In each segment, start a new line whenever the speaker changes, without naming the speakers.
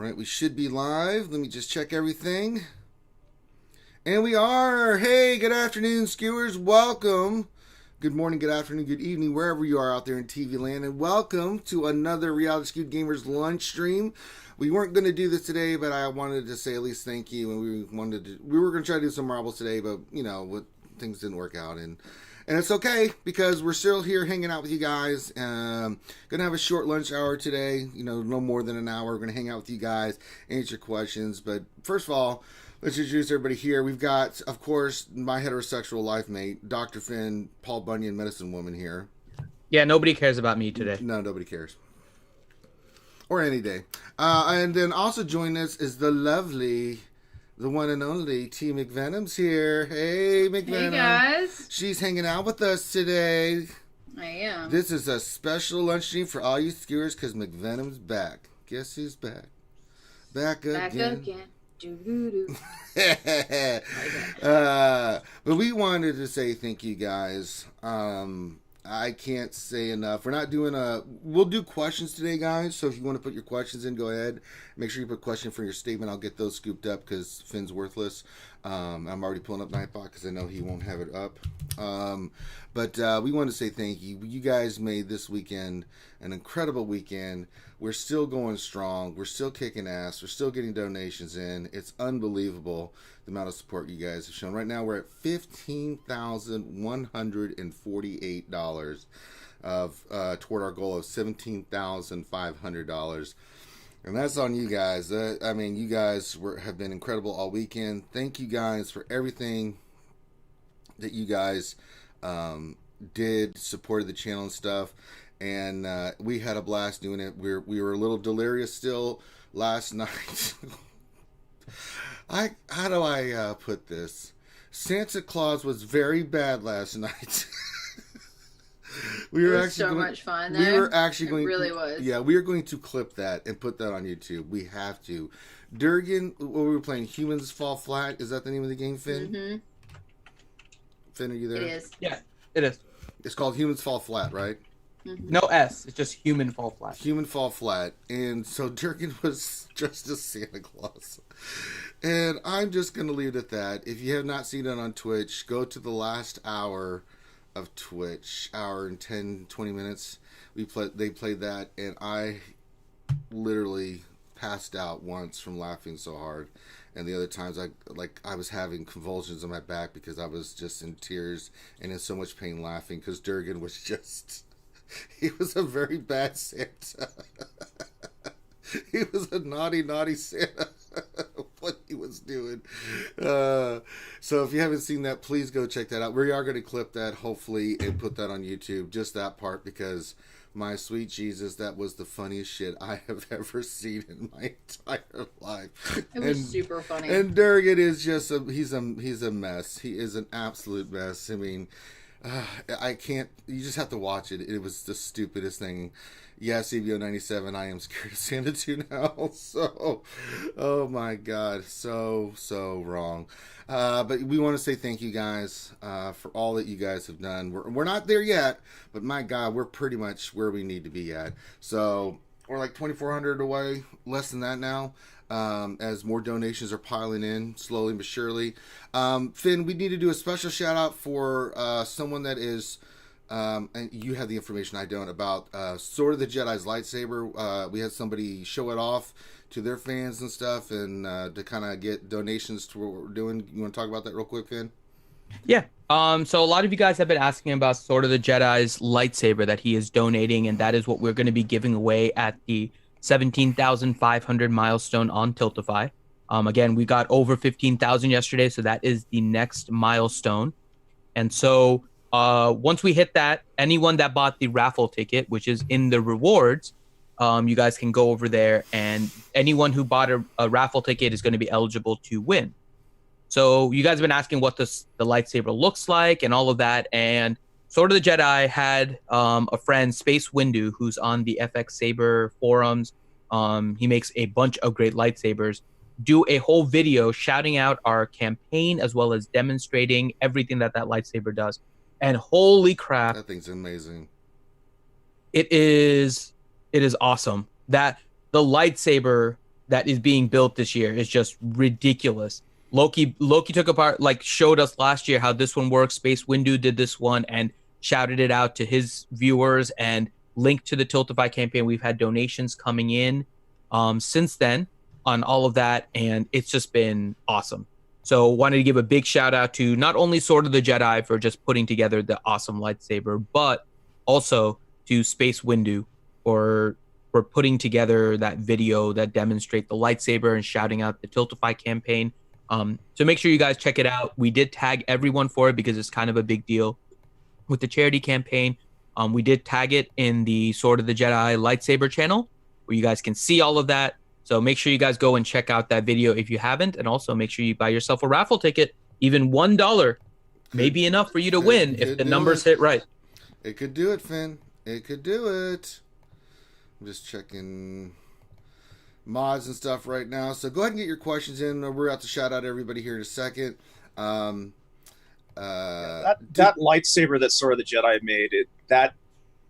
right, we should be live. Let me just check everything. And we are. Hey, good afternoon, skewers. Welcome. Good morning, good afternoon, good evening, wherever you are out there in TV land. And welcome to another Reality Skewed Gamers lunch stream. We weren't going to do this today, but I wanted to say at least thank you. And we were going to try to do some marbles today, but, you know, things didn't work out. And it's okay, because we're still here hanging out with you guys. Going to have a short lunch hour today, you know, no more than an hour. We're going to hang out with you guys, answer questions. But first of all, let's introduce everybody here. We've got, of course, my heterosexual life mate, Dr. Finn, Paul Bunyan, medicine woman here.
Yeah, nobody cares about me today.
No, nobody cares. Or any day. And then also joining us is the lovely, the one and only T. McVenum's here. Hey, McVenum.
Hey, guys.
She's hanging out with us today.
I am.
This is a special lunch stream for all you skewers because McVenum's back. Guess who's back? Back again. But we wanted to say thank you guys. I can't say enough. We're not doing we'll do questions today, guys. So if you want to put your questions in, go ahead. Make sure you put a question for your statement. I'll get those scooped up because Finn's worthless. I'm already pulling up Nightbot because I know he won't have it up. But we want to say thank you. You guys made this weekend an incredible weekend. We're still going strong. We're still kicking ass. We're still getting donations in. It's unbelievable the amount of support you guys have shown. Right now we're at $15,148 toward our goal of $17,500. And that's on you guys. I mean, you guys have been incredible all weekend. Thank you guys for everything that you guys did, supported the channel and stuff. And we had a blast doing it. We were a little delirious still last night. How do I put this? Santa Claus was very bad last night.
It was so much fun.
We were actually going.
It really was.
Yeah, we are going to clip that and put that on YouTube. We have to. Durgan, what we were playing, Humans Fall Flat. Is that the name of the game, Finn?
Mm-hmm.
Finn, are you there?
It is.
Yeah, it is.
It's called Humans Fall Flat, right?
Mm-hmm.
No S. It's just Human Fall Flat.
Human Fall Flat. And so Durgan was dressed as Santa Claus. And I'm just going to leave it at that. If you have not seen it on Twitch, go to the last hour of Twitch. Hour and 10, 20 minutes. They played that, and I literally passed out once from laughing so hard. And the other times I was having convulsions in my back because I was just in tears and in so much pain laughing because Durgan was just... He was a very bad Santa. He was a naughty, naughty Santa. What he was doing. So if you haven't seen that, please go check that out. We are going to clip that, hopefully, and put that on YouTube. Just that part, because my sweet Jesus, that was the funniest shit I have ever seen in my entire life.
It was super funny.
And Durgan is just he's a mess. He is an absolute mess. I mean, I can't. You just have to watch it. It was the stupidest thing. Yeah, CBO 97. I am scared of Santa 2 now. So, oh my God, so wrong. But we want to say thank you guys for all that you guys have done. We're not there yet, but my God, we're pretty much where we need to be at. So we're like 2,400 away, less than that now. As more donations are piling in slowly but surely. Finn, we need to do a special shout out for someone that is, and you have the information I don't, about Sword of the Jedi's lightsaber. We had somebody show it off to their fans and stuff, and to kind of get donations to what we're doing. You want to talk about that real quick, Finn?
Yeah. So a lot of you guys have been asking about Sword of the Jedi's lightsaber that he is donating, and that is what we're going to be giving away at the 17,500 milestone on Tiltify. Again, we got over 15,000 yesterday, so that is the next milestone. And so once we hit that, anyone that bought the raffle ticket, which is in the rewards, you guys can go over there, and anyone who bought a raffle ticket is going to be eligible to win. So you guys have been asking what the lightsaber looks like and all of that, and Sword of the Jedi had a friend, Space Windu, who's on the FX Saber forums. He makes a bunch of great lightsabers. Do a whole video shouting out our campaign as well as demonstrating everything that lightsaber does. And holy crap,
that thing's amazing.
It is awesome. That the lightsaber that is being built this year is just ridiculous. Loki took apart, like, showed us last year how this one works. Space Windu did this one and shouted it out to his viewers and linked to the Tiltify campaign. We've had donations coming in since then on all of that, and it's just been awesome. So wanted to give a big shout out to not only Sword of the Jedi for just putting together the awesome lightsaber, but also to Space Windu for putting together that video that demonstrate the lightsaber and shouting out the Tiltify campaign. So make sure you guys check it out. We did tag everyone for it because it's kind of a big deal with the charity campaign. We did tag it in the Sword of the Jedi lightsaber channel where you guys can see all of that. So make sure you guys go and check out that video if you haven't. And also make sure you buy yourself a raffle ticket. Even $1 may be enough for you to win if the numbers hit right.
It could do it, Finn. It could do it. I'm just checking mods and stuff right now. So go ahead and get your questions in. We're about to shout out everybody here in a second.
That lightsaber that Sword of the Jedi made, that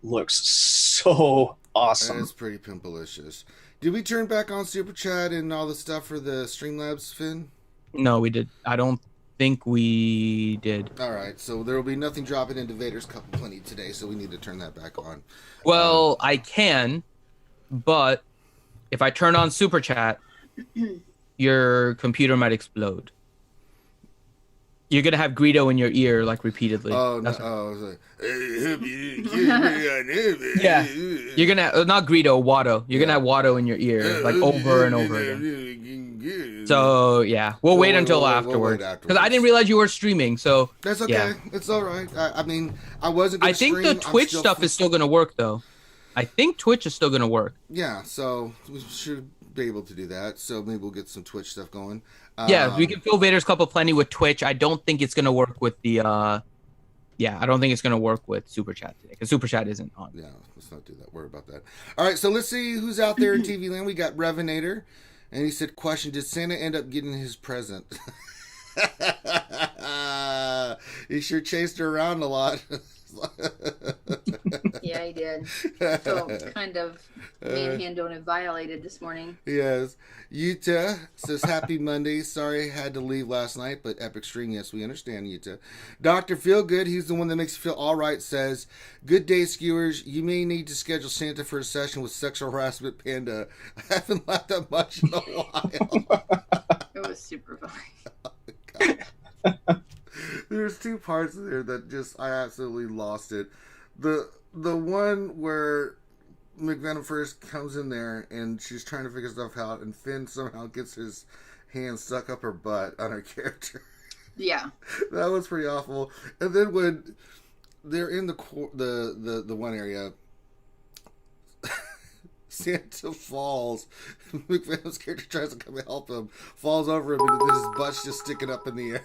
looks so awesome.
It's pretty pimpalicious. Did we turn back on Super Chat and all the stuff for the Streamlabs, Finn?
No, we did. I don't think we did.
All right, so there will be nothing dropping into Vader's Cup of Plenty today, so we need to turn that back on.
Well, I can, but if I turn on Super Chat, your computer might explode. You're gonna have Greedo in your ear like repeatedly.
Oh no! I was like,
yeah, you're gonna not Greedo, Watto. You're gonna have Watto in your ear like over and over again. So yeah, we'll wait until afterwards because I didn't realize you were streaming. So
that's okay.
Yeah.
It's all right. I mean, I wasn't.
I think the Twitch stuff is still gonna work though. I think Twitch is still gonna work.
Yeah, so we should be able to do that. So maybe we'll get some Twitch stuff going.
Yeah, we can fill Vader's Cup of Plenty with Twitch. I don't think it's gonna work with the. I don't think it's gonna work with Super Chat today because Super Chat isn't on.
Yeah, let's not do that. Worry about that. All right, so let's see who's out there in TV land. We got Revenator, and he said, "Question: Did Santa end up getting his present?" He sure chased her around a lot.
Yeah, he did. Felt kind of manhandled and violated this morning.
Yes. Yuta says, happy Monday. Sorry I had to leave last night, but epic stream. Yes, we understand, Yuta. Dr. Feelgood, he's the one that makes you feel all right, says, good day, skewers. You may need to schedule Santa for a session with Sexual Harassment Panda. I haven't laughed that much in a while.
It was super funny.
Oh, God. There's two parts there that just, I absolutely lost it. The one where McVenom first comes in there and she's trying to figure stuff out, and Finn somehow gets his hand stuck up her butt on her character.
Yeah,
that was pretty awful. And then when they're in the one area, Santa falls. McVenom's character tries to come and help him, falls over him, and his butt's just sticking up in the air.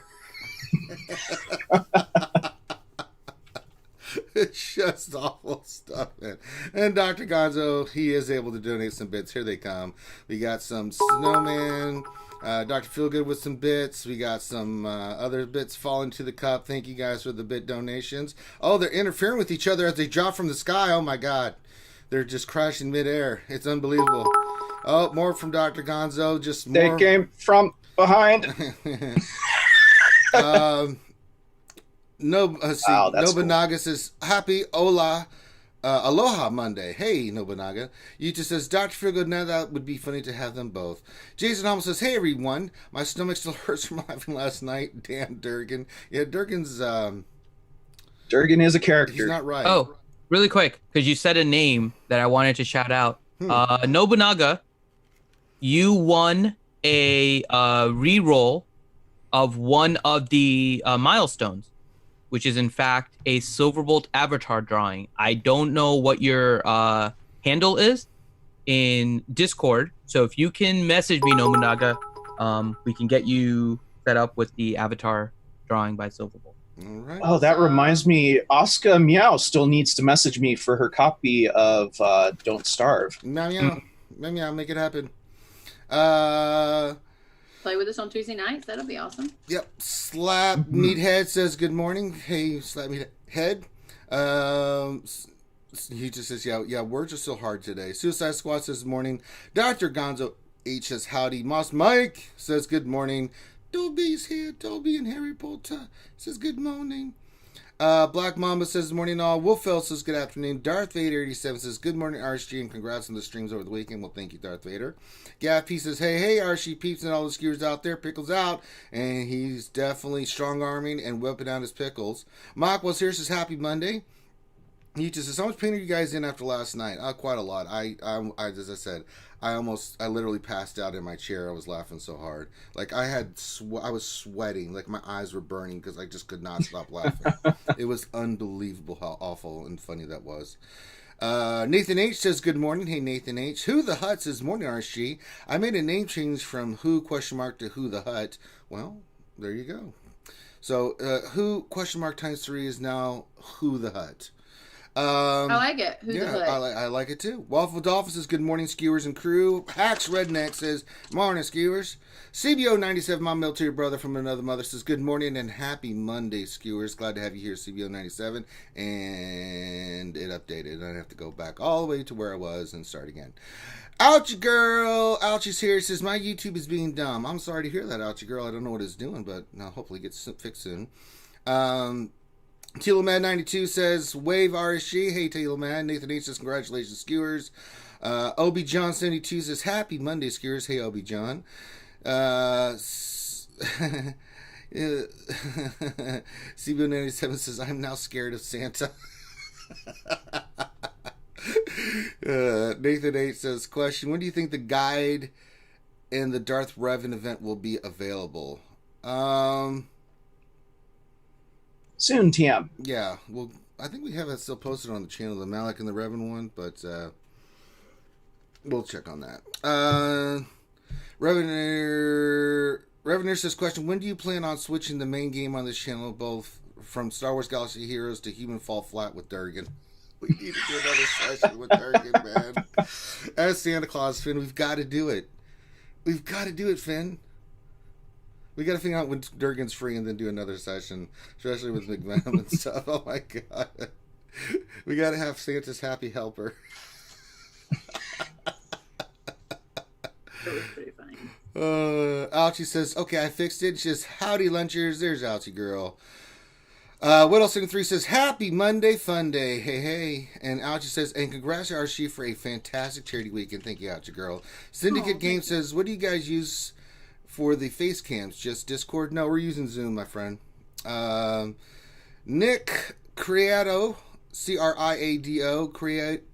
It's just awful stuff, man. And Dr. Gonzo, he is able to donate some bits. Here they come. We got some snowman. Dr. Feelgood with some bits. We got some other bits falling to the cup. Thank you guys for the bit donations. Oh, they're interfering with each other as they drop from the sky. Oh my God. They're just crashing midair. It's unbelievable. Oh, more from Dr. Gonzo. Just more.
They came from behind.
Nobunaga
cool.
says, happy Aloha Monday. Hey, Nobunaga. Yuta says, Dr. Feelgood, now that would be funny to have them both. Jason Holmes says, hey, everyone. My stomach still hurts from laughing last night. Damn, Durgan. Yeah, Durgan's...
Durgan is a character.
He's not right.
Oh, really quick, because you said a name that I wanted to shout out. Nobunaga, you won a re-roll of one of the milestones, which is in fact a Silverbolt avatar drawing. I don't know what your handle is in Discord, so if you can message me, Nobunaga, we can get you set up with the avatar drawing by Silverbolt.
All right.
Oh, that reminds me, Asuka Meow still needs to message me for her copy of Don't Starve.
Meow, make it happen.
Play with us on Tuesday nights. That'll be awesome.
Yep. Slap Meathead says good morning. Hey, Slap Meathead. He just says, yeah, words are still hard today. Suicide Squad says morning. Dr. Gonzo, H says howdy. Moss Mike says good morning. Dobie's here. Dobie and Harry Potter says good morning. Black Mamba says good morning all. Wolfell says good afternoon. Darth Vader 87 says good morning RSG and congrats on the streams over the weekend. Well, thank you, Darth Vader. Gav P says hey RSG peeps and all the skewers out there. Pickles out, and he's definitely strong arming and whipping out his pickles. Mock was here says happy Monday. He just says how much pain are you guys in after last night? Quite a lot. I as I said, I literally passed out in my chair. I was laughing so hard. Like I was sweating. Like my eyes were burning because I just could not stop laughing. It was unbelievable how awful and funny that was. Nathan H says good morning. Hey Nathan H. Who the Hut says morning RSG. I made a name change from Who ? To Who the Hut. Well, there you go. So Who ? ×3 is now Who the Hut.
I like it. Who the Hut?
I like it too. Waffle Dolphin says good morning, skewers and crew. Hacks Redneck says morning, skewers. CBO 97, my military brother from another mother, says good morning and happy Monday, skewers. Glad to have you here, CBO 97. And it updated. I have to go back all the way to where I was and start again. Ouchie girl, Ouchie's here. Says my YouTube is being dumb. I'm sorry to hear that, Ouchie girl. I don't know what it's doing, but hopefully it gets fixed soon. TeloMad92 says, wave RSG. Hey, TeloMad. Nathan H says, congratulations, skewers. Obi John 72 says, happy Monday, skewers. Hey, Obi John. CBO97 says, I'm now scared of Santa. Nathan H says, question, when do you think the guide and the Darth Revan event will be available?
Soon, TM.
Yeah, well, I think we have it still posted on the channel, the Malik and the Revan one, but we'll check on that. Revener says, question, when do you plan on switching the main game on this channel, both from Star Wars Galaxy Heroes to Human Fall Flat with Durgan? We need to do another session with Durgan, man. As Santa Claus, Finn, we've got to do it. We've got to do it, Finn. We got to figure out when Durgan's free and then do another session, especially with McVenom and stuff. Oh my god. We got to have Santa's happy helper.
That was pretty funny.
Ouchie says, okay, I fixed it. She says, howdy lunchers. There's Ouchie girl. Whittle73 says, happy Monday fun day. Hey, hey. And Ouchie says, and congrats to RSG for a fantastic charity weekend. Thank you, Ouchie girl. Syndicate Game says, what do you guys use for the face cams? Just Discord? No, we're using Zoom, my friend. Nick Criado, Criado,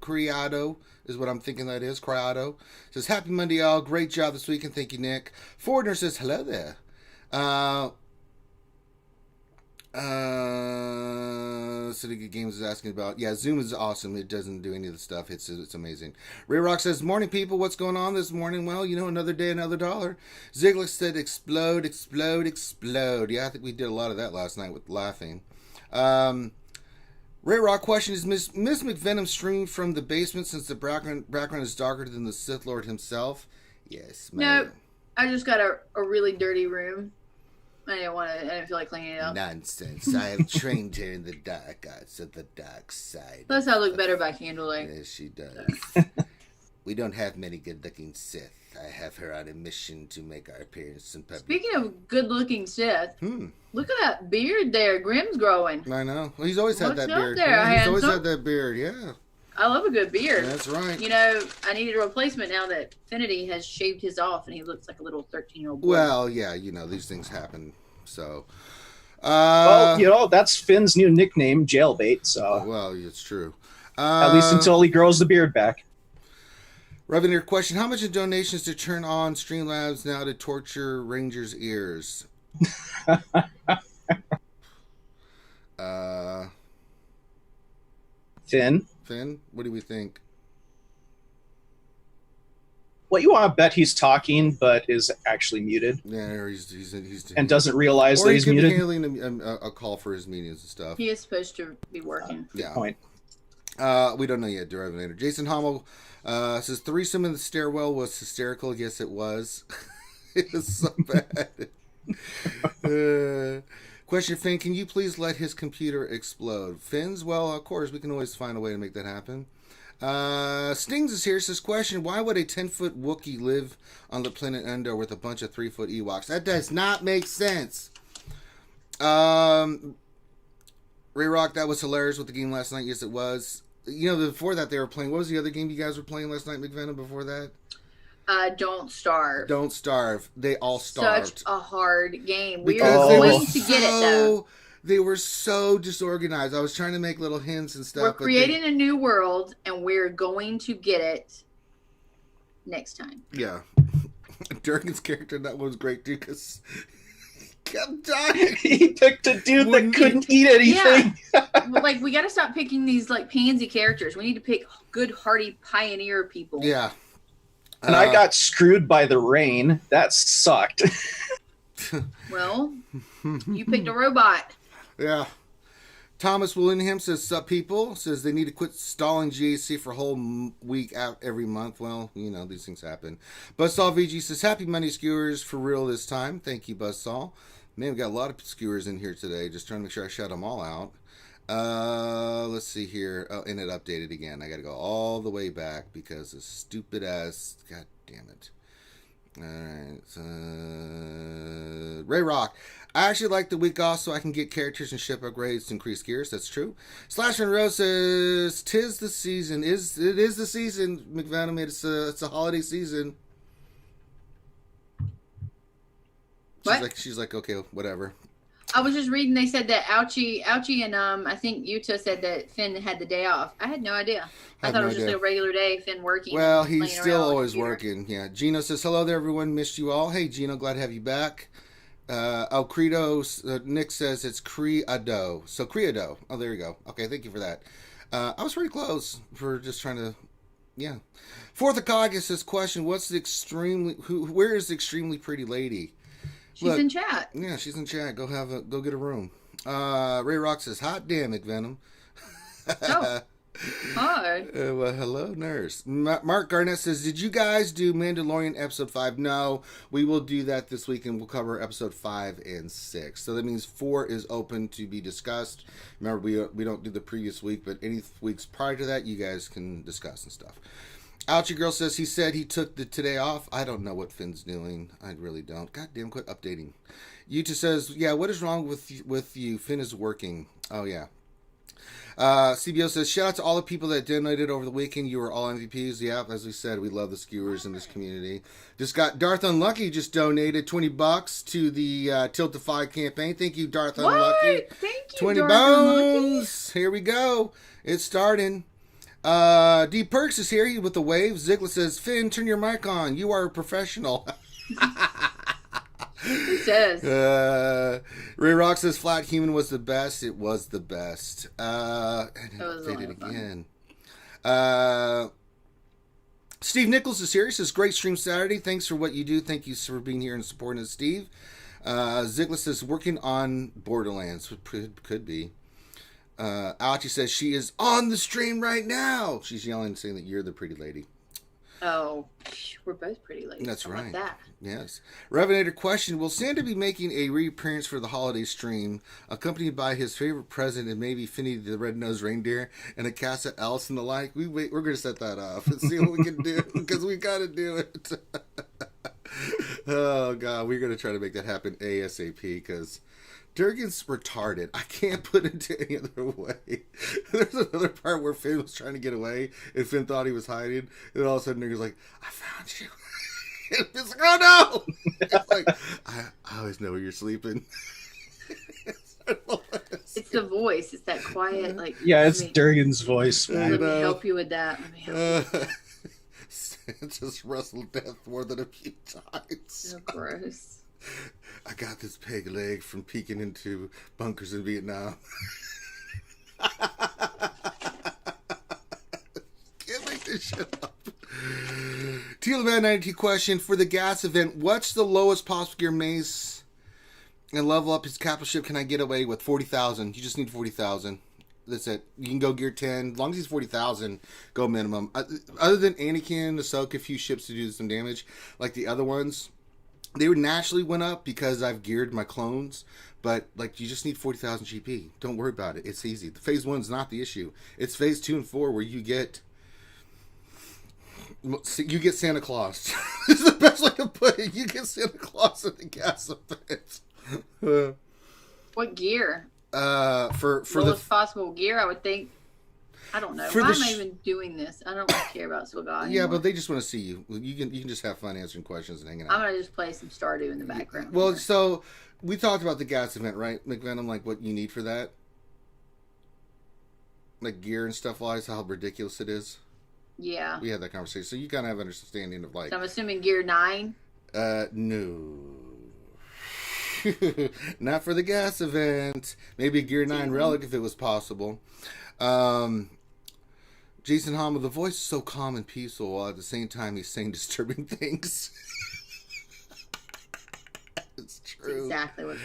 Criado is what I'm thinking that is. Criado says, happy Monday, all. Great job this weekend. Thank you, Nick. Fordner says, hello there. Syndicate Games is asking about, yeah, Zoom is awesome. It doesn't do any of the stuff. It's amazing. Ray Rock says, morning people, what's going on this morning? Well, another day, another dollar. Ziggler said, explode, explode, explode. Yeah, I think we did a lot of that last night with laughing. Ray Rock question, is Miss McVenom streamed from the basement since the background is darker than the Sith Lord himself? Yes.
No, I just got a really dirty room. I didn't feel like cleaning it up.
Nonsense. I have trained her in the dark arts of the dark side.
Plus, I look better by candlelight.
Yes, she does. We don't have many good-looking Sith. I have her on a mission to make our appearance in public.
Speaking of good-looking Sith, look at that beard there. Grimm's growing.
I know. Well, he's always had that beard. He's always had that beard, yeah.
I love a good beard.
That's right.
I needed a replacement now that Finity has shaved his off and he looks like a little 13-year-old boy.
Well, yeah, these things happen. So,
that's Finn's new nickname, Jailbait. So,
well, it's true.
At least until he grows the beard back.
Revenue question: how much in donations to turn on Streamlabs now to torture Rangers' ears?
Finn,
what do we think?
What you want to bet he's talking, but is actually muted.
Yeah, or he's
and doesn't realize that he's muted.
Or he's handling a call for his meetings and stuff.
He is supposed to be working.
Yeah.
Point.
We don't know yet. Derivinator. Jason Hommel says threesome in the stairwell was hysterical. Yes, it was. It was so bad. Question, Finn, can you please let his computer explode? Finn's? Well, of course, we can always find a way to make that happen. Stings is here. Says, question, why would a 10-foot Wookiee live on the planet Endor with a bunch of 3-foot Ewoks? That does not make sense. Ray Rock, that was hilarious with the game last night. Yes, it was. You know, before that they were playing, what was the other game you guys were playing last night, McVenom, before that?
Don't Starve.
Don't Starve. They all starved.
Such a hard game. We
Because
are going to get it, though.
They were so disorganized. I was trying to make little hints and stuff.
We're creating a new world, and we're going to get it next time.
Yeah. Durgan's character, that was great, too, because he kept dying.
He picked a dude that couldn't eat anything.
Yeah. Like, we got to stop picking these, like, pansy characters. We need to pick good, hardy pioneer people.
Yeah.
And I got screwed by the rain. That sucked.
Well, you picked a robot.
Yeah. Thomas Willingham says, sup people? Says they need to quit stalling GAC for a whole week out every month. Well, you know, these things happen. Buzzsaw VG says, happy Monday skewers for real this time. Thank you, Buzzsaw. Man, we got a lot of skewers in here today. Just trying to make sure I shut them all out. Let's see here. Oh, and it updated again. I got to go all the way back because this stupid ass. God damn it. All right. Ray Rock. I actually like the week off so I can get characters and ship upgrades to increase gears. That's true. Slash and Rose says, "'Tis the season." It is the season, McVenom. It's a holiday season. She's like, okay, whatever.
I was just reading. They said that Ouchie, and I think Utah said that Finn had the day off. I had no idea. I thought it was just a regular day. Finn working.
Well, he's still always working. Yeah. Gino says, hello there, everyone. Missed you all. Hey, Gino, glad to have you back. Credo, Nick says it's Creado. So Creado. Oh, there you go. Okay, thank you for that. I was pretty close for just trying to, yeah. Fourth of August says, question, where is the extremely pretty lady?
She's in chat.
Yeah, she's in chat. Go get a room. Ray Rock says, hot damn it, Venom.
Oh. Hi.
Well, hello, nurse. Mark Garnett says, did you guys do Mandalorian episode 5? No, we will do that this week, and we'll cover episode 5 and 6. So that means 4 is open to be discussed. Remember, we don't do the previous week, but any weeks prior to that, you guys can discuss and stuff. Ouchie Girl says he said he took the today off. I don't know what Finn's doing. I really don't. God damn, quit updating. Yuta says, yeah, what is wrong with you? Finn is working. Oh, yeah. CBO says, shout out to all the people that donated over the weekend. You were all MVPs. Yeah, as we said, we love the skewers in this community. Just got Darth Unlucky just donated $20 to the Tiltify campaign. Thank you, Darth Unlucky.
Thank you,
20
Darth
bones. Here we go. It's starting. D Perks is here with the wave. Ziggler says, Finn, turn your mic on. You are a professional.
Who says?
Ray Rock says Flat Human was the best. It was the best. And
was
it did it again. Steve Nichols is here. He says, great stream Saturday. Thanks for what you do. Thank you for being here and supporting us, Steve. Ziggler says, working on Borderlands. Could be. Ouchie says, she is on the stream right now. She's yelling, saying that you're the pretty lady.
Oh, we're both pretty ladies.
That's
How
right.
about that?
Yes. Revenator question, will Santa be making a reappearance for the holiday stream, accompanied by his favorite present and maybe Finny the Red-Nosed Reindeer and a cast of elves and the like? We're going to set that up and see what we can do, because we got to do it. Oh, God, we're going to try to make that happen ASAP, because Durgan's retarded. I can't put it to any other way. There's another part where Finn was trying to get away, and Finn thought he was hiding, and all of a sudden Durgan's like, I found you. And Finn's like, oh no! It's like, I always know where you're sleeping.
It's the voice. It's that quiet, like...
Yeah, it's Durgan's voice, man.
Let me help you with that. Let me help you.
Just wrestled death more than a few times.
So gross.
I got this peg leg from peeking into bunkers in Vietnam. Can't make this shit up. Tealman 92 question, for the gas event, what's the lowest possible gear Mace and level up his capital ship can I get away with? 40,000. You just need 40,000. That's it. You can go gear 10. As long as he's 40,000, go minimum. Other than Anakin, Ahsoka, a few ships to do some damage, like the other ones, they would naturally went up because I've geared my clones, but like you just need 40,000 GP. Don't worry about it. It's easy. The phase 1's not the issue. It's phase 2 and 4 where you get So you get Santa Claus. This is the best way to put it. You get Santa Claus at the gas event.
What gear?
For
lowest possible gear, I would think. I don't know. Why am I even doing this? I don't care about SWGOH anymore.
Yeah, but they just want to see you. You can just have fun answering questions and hanging out.
I'm gonna just play some Stardew in the background.
Well, so we talked about the gas event, right, McVenom? Like what you need for that, like gear and stuff wise, how ridiculous it is.
Yeah,
we had that conversation, so you kind of have an understanding of like.
So I'm assuming gear 9.
No. Not for the gas event. Maybe gear 9 relic if it was possible. Jason Hama, the voice is so calm and peaceful while at the same time he's saying disturbing things. It's true.
That's exactly what's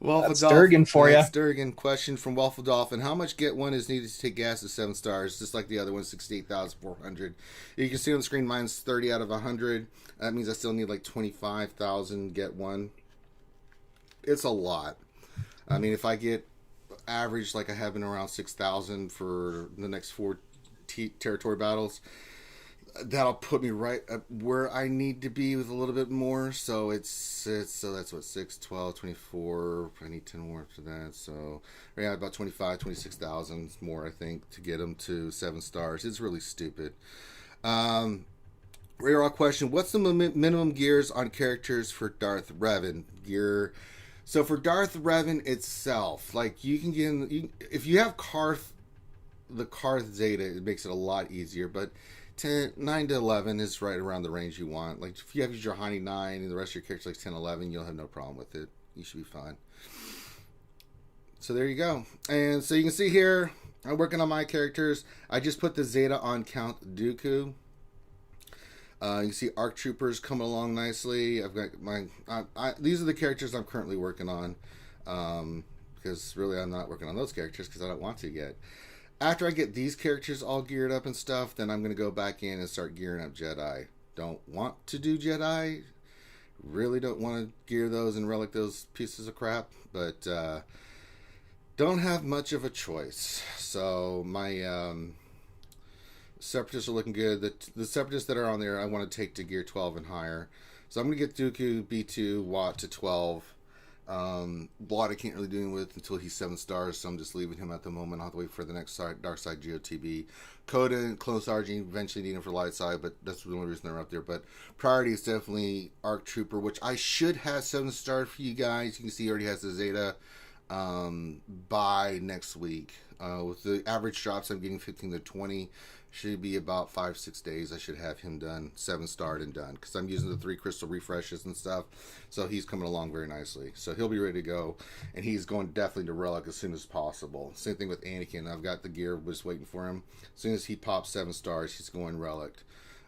wrong.
That's Durgan for you.
That's Durgan. Question from Waffle Dolphin. How much Get 1 is needed to take gas to 7 stars? Just like the other one, 68,400. You can see on the screen mine's 30 out of 100. That means I still need like 25,000 Get 1. It's a lot. I mean, if I get average like I have been around 6,000 for the next 4 territory battles, that'll put me right up where I need to be with a little bit more. So so that's what 6, 12, 24. I need 10 more after that. So yeah, about 26,000 more I think to get them to 7 stars. It's really stupid. Radar question: what's the minimum gears on characters for Darth Revan gear? So for Darth Revan itself, like you can get if you have the Karth Zeta, it makes it a lot easier. But 9 to 11 is right around the range you want. Like if you have your Hani 9 and the rest of your characters like 10, 11, you'll have no problem with it. You should be fine. So there you go. And so you can see here, I'm working on my characters. I just put the Zeta on Count Dooku. You can see ARC Troopers coming along nicely. I've got my these are the characters I'm currently working on, because really I'm not working on those characters because I don't want to yet. After I get these characters all geared up and stuff, then I'm going to go back in and start gearing up Jedi. Don't want to do Jedi. Really don't want to gear those and relic those pieces of crap, but don't have much of a choice. So my Separatists are looking good. The Separatists that are on there I want to take to gear 12 and higher. So I'm going to get Dooku B2 Watt to 12. Watt I can't really do anything with until he's 7 stars, so I'm just leaving him at the moment. I'll have to wait for the next Dark Side GOTB. Coda and Clone Sergeant eventually need him for Light Side, but that's the only reason they're up there. But priority is definitely ARC Trooper, which I should have 7 stars for you guys. You can see he already has the Zeta by next week. With the average drops I'm getting 15 to 20. Should be about 5-6 days. I should have him done 7 starred and done because I'm using the 3 crystal refreshes and stuff. So he's coming along very nicely. So he'll be ready to go, and he's going definitely to relic as soon as possible. Same thing with Anakin. I've got the gear just waiting for him. As soon as he pops 7 stars, he's going relic.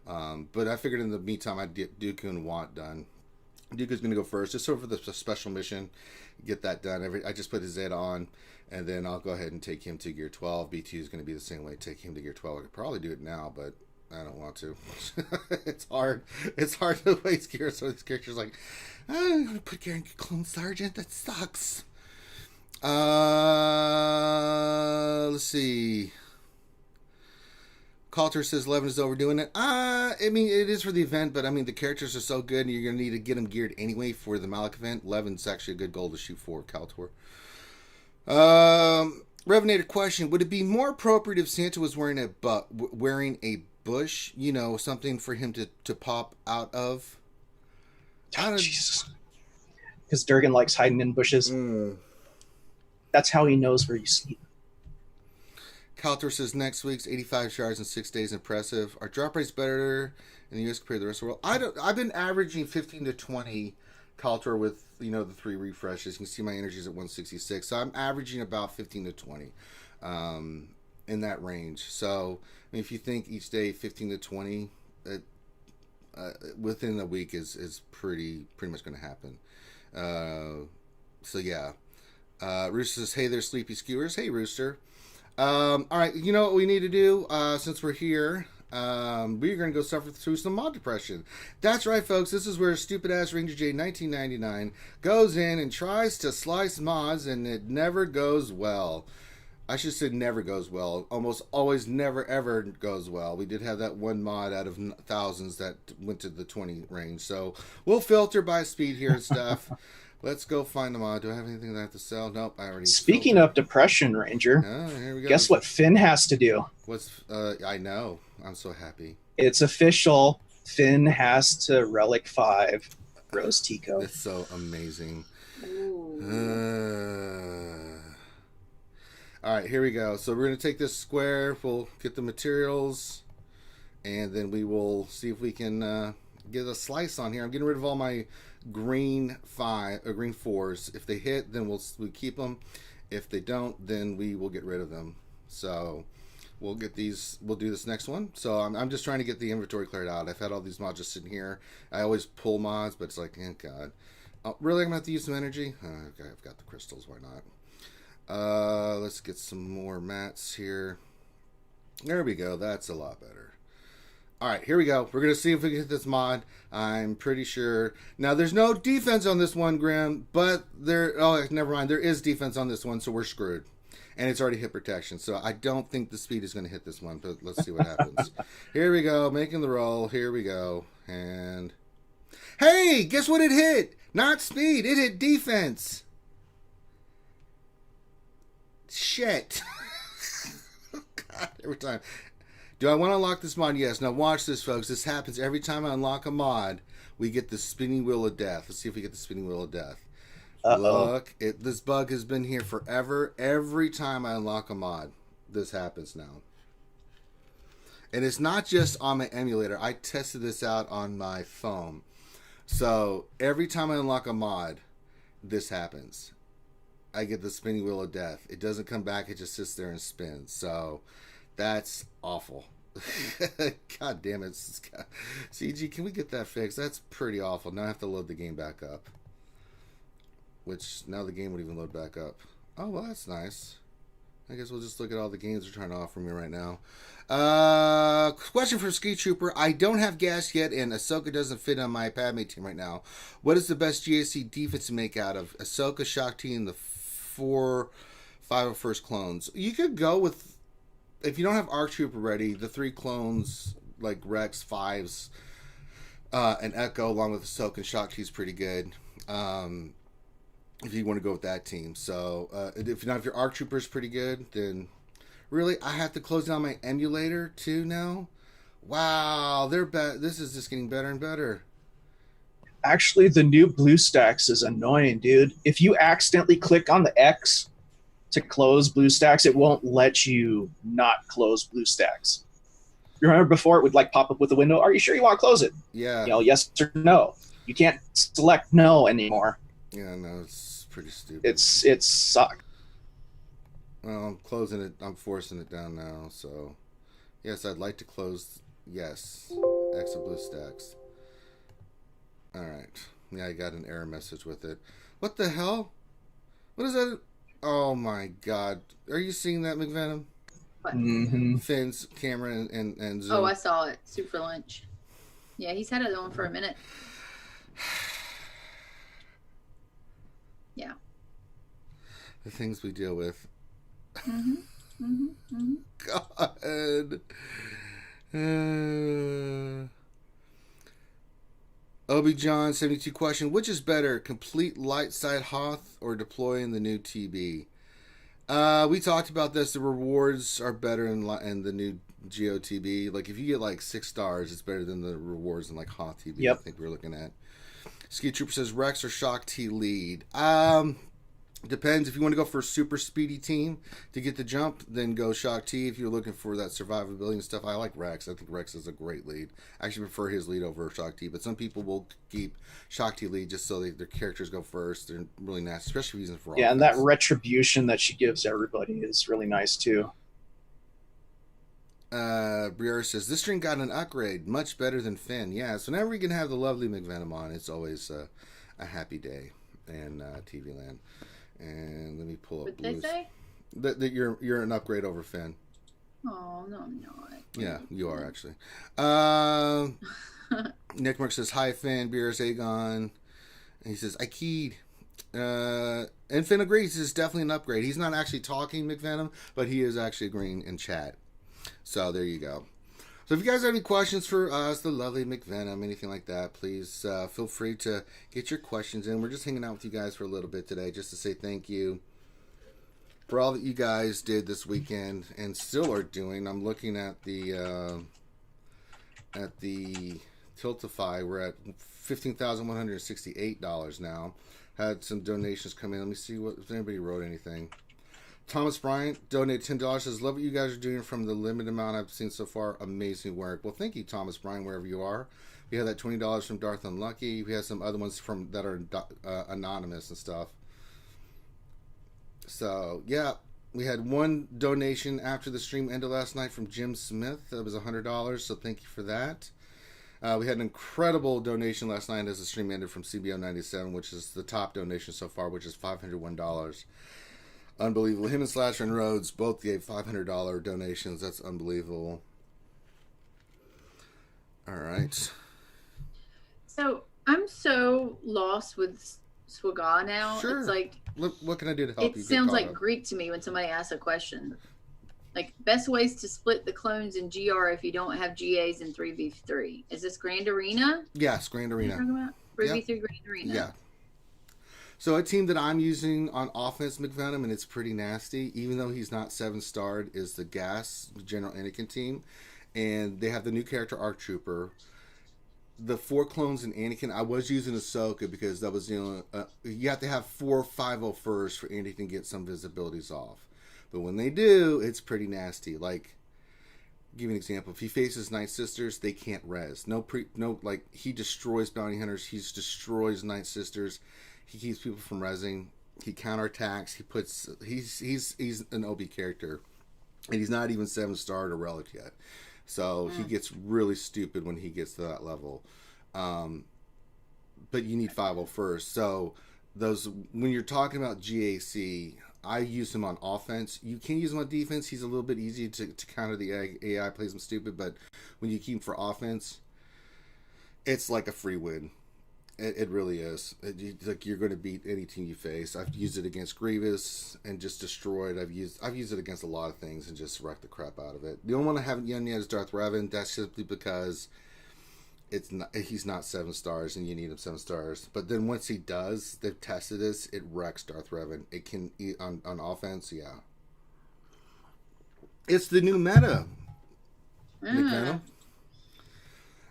But I figured in the meantime I'd get Dooku and Watt done. Dooku's going to go first, just for the special mission. Get that done. I just put his Zeta on. And then I'll go ahead and take him to gear 12. B2 is going to be the same way. Take him to gear 12. I could probably do it now, but I don't want to. It's hard. It's hard to waste gear. So these characters like, I'm going to put gear in Clone Sergeant. That sucks. Let's see. Coulter says 11 is overdoing it. I mean, it is for the event, but I mean, the characters are so good, and you're going to need to get them geared anyway for the Malak event. 11's actually a good goal to shoot for, Caltor. Revenator question: would it be more appropriate if Santa was wearing a bush? You know, something for him to pop out of.
Oh, Jesus, because Durgan likes hiding in bushes. That's how he knows where you sleep.
Caltor says next week's 85 shards in 6 days impressive. Are drop rates better in the U.S. compared to the rest of the world? I've been averaging 15 to 20. Caltor with the 3 refreshes. You can see my energy is at 166, so I'm averaging about 15 to 20 in that range. So I mean, if you think each day 15 to 20 within a week is pretty much going to happen. So yeah. Rooster says, hey there, sleepy skewers. Hey Rooster. All right, you know what we need to do since we're here. We're going to go suffer through some mod depression. That's right, folks. This is where stupid-ass Ranger J 1999 goes in and tries to slice mods, and it never goes well. I should say never goes well. Almost always never ever goes well. We did have that one mod out of thousands that went to the 20 range. So we'll filter by speed here and stuff. Let's go find the mod. Do I have anything that I have to sell? Nope, I already.
Speaking of depression, Ranger,
here we go.
Guess what Finn has to do?
I know. I'm so happy.
It's official. Finn has to Relic 5 Rose Tico.
It's so amazing. All right, here we go. So we're going to take this square. We'll get the materials, and then we will see if we can get a slice on here. I'm getting rid of all my green 4s. If they hit, then we keep them. If they don't, then we will get rid of them. So we'll get these. We'll do this next one. So I'm just trying to get the inventory cleared out. I've had all these mods just sitting here. I always pull mods, but it's like, oh god. Oh, really? I'm going to have to use some energy? Okay, I've got the crystals. Why not? Let's get some more mats here. There we go. That's a lot better. All right, here we go. We're going to see if we can hit this mod. I'm pretty sure. Now, there's no defense on this one, Grim, but oh, never mind. There is defense on this one, so we're screwed. And it's already hit protection, so I don't think the speed is going to hit this one, but let's see what happens. Here we go. Making the roll. Here we go. And hey, guess what it hit? Not speed. It hit defense. Shit. God, every time. Do I want to unlock this mod? Yes. Now watch this, folks. This happens every time I unlock a mod. We get the spinning wheel of death. Let's see if we get the spinning wheel of death. Look, this bug has been here forever. Every time I unlock a mod, this happens now. And it's not just on my emulator. I tested this out on my phone. So every time I unlock a mod, this happens. I get the spinning wheel of death. It doesn't come back. It just sits there and spins. So that's awful. God damn it. CG, can we get that fixed? That's pretty awful. Now I have to load the game back up. Which, now the game would even load back up. Oh, well, that's nice. I guess we'll just look at all the games they're trying to offer me right now. Question for Ski Trooper. I don't have gas yet, and Ahsoka doesn't fit on my Padme team right now. What is the best GAC defense to make out of Ahsoka, Shakti, and the 501st clones? You could go with, if you don't have ARC Trooper ready, the 3 clones, like Rex, 5s, and Echo, along with Ahsoka and Shakti is pretty good. If you want to go with that team. So, if your ARC Trooper is pretty good, then really, I have to close down my emulator too now? Wow, this is just getting better and better.
Actually, the new BlueStacks is annoying, dude. If you accidentally click on the X to close BlueStacks, it won't let you not close BlueStacks. You remember before it would like pop up with a window, are you sure you want to close it?
Yeah.
Yes or no. You can't select no anymore.
Yeah, no, it's pretty stupid.
It sucks.
Well, I'm closing it. I'm forcing it down now. So, yes, I'd like to close. Yes, exit BlueStacks. All right. Yeah, I got an error message with it. What the hell? What is that? Oh my God! Are you seeing that, McVenom?
What?
Mm-hmm.
Finn's camera and Zoom.
Oh, I saw it. Super lunch. Yeah, he's had it on for a minute. Yeah.
The things we deal with.
Mm-hmm. Mm-hmm. Mm-hmm.
God. Obi John 72 question: which is better, complete light side Hoth or deploying the new TB? We talked about this. The rewards are better in the new GOTB. Like if you get like 6 stars, it's better than the rewards in like Hoth TB.
Yep.
I think we're looking at. Ski Trooper says Rex or Shock T lead. Depends. If you want to go for a super speedy team to get the jump, then go Shock T. If you're looking for that survivability and stuff, I like Rex. I think Rex is a great lead. I actually prefer his lead over Shock T, but some people will keep Shock T lead just so their characters go first. They're really nasty, especially using for
yeah,
offense.
and that retribution that she gives everybody is really nice too.
Briere says this string got an upgrade, much better than Finn. Yeah, so whenever we can have the lovely McVenom on, it's always a happy day in TV land. And let me pull up.
What did they say?
That you're an upgrade over Finn.
Oh no, I'm not.
Yeah, you are actually. Nick Merck says hi Finn, Beerus Aegon. And he says I keyed And Finn agrees. This is definitely an upgrade. He's not actually talking McVenom, but he is actually agreeing in chat. So there you go. So if you guys have any questions for us, the lovely McVenom, anything like that, please feel free to get your questions in. We're just hanging out with you guys for a little bit today just to say thank you for all that you guys did this weekend and still are doing. I'm looking at the Tiltify. We're at $15,168 now. Had some donations come in. Let me see if anybody wrote anything. Thomas Bryant donated $10. Says, love what you guys are doing from the limited amount I've seen so far. Amazing work. Well, thank you, Thomas Bryant, wherever you are. We have that $20 from Darth Unlucky. We have some other ones that are anonymous and stuff. So, yeah. We had one donation after the stream ended last night from Jim Smith. That was $100, so thank you for that. We had an incredible donation last night as the stream ended from CBO97, which is the top donation so far, which is $501. Unbelievable. Him and Slasher and Rhodes both gave $500 donations. That's unbelievable. All right.
So I'm so lost with SWGOH now.
Sure.
It's like,
what can I do to help you?
It sounds like Greek to me when somebody asks a question. Like, best ways to split the clones in GR if you don't have GAs in 3v3. Is this Grand Arena?
Yes, Grand Arena.
3v3 Grand Arena.
Yeah. So a team that I'm using on offense, McVenom, and it's pretty nasty, even though he's not 7-starred, is the Gas General Anakin team. And they have the new character, Arc Trooper. The 4 clones in Anakin, I was using Ahsoka because that was, you have to have 4 501st for Anakin to get some visibilities off. But when they do, it's pretty nasty. Like, give you an example. If he faces Night Sisters, they can't res. He destroys bounty hunters. He destroys Night Sisters. He keeps people from resing. He counterattacks. He's an OB character, and he's not even 7-starred or relic yet. So he gets really stupid when he gets to that level. But you need 501st. So when you're talking about GAC, I use him on offense. You can use him on defense. He's a little bit easy to counter. The AI plays him stupid, but when you keep him for offense, it's like a free win. It really is. You're going to beat any team you face. I've used it against Grievous and just destroyed. I've used it against a lot of things and just wrecked the crap out of it. The only one I haven't done yet is Darth Revan. That's simply because he's not 7 stars and you need him 7 stars. But then once he does, they've tested this. It wrecks Darth Revan. It can on offense. Yeah, it's the new meta.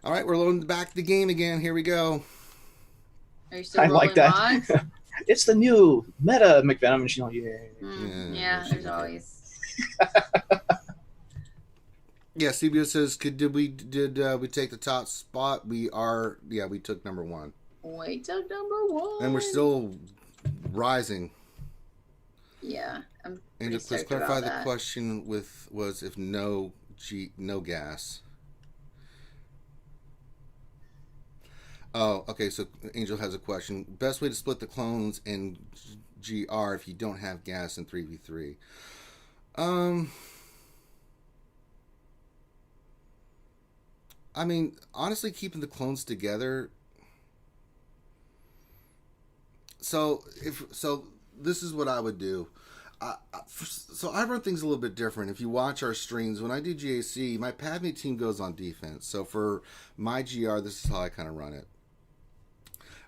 All right, we're loading back the game again. Here we go.
Are you still
I like that. It's the new meta, McVenom, and she's like,
yeah, there's always.
Yeah, CBO says, did we take the top spot? We took number 1.
We took number 1.
And we're still rising.
Yeah, I'm
and
pretty
let's clarify the question was if no gas. Oh, okay, so Angel has a question. Best way to split the clones in GR if you don't have gas in 3v3? I mean, honestly, keeping the clones together. So this is what I would do. So I run things a little bit different. If you watch our streams, when I do GAC, my Padme team goes on defense. So for my GR, this is how I kind of run it.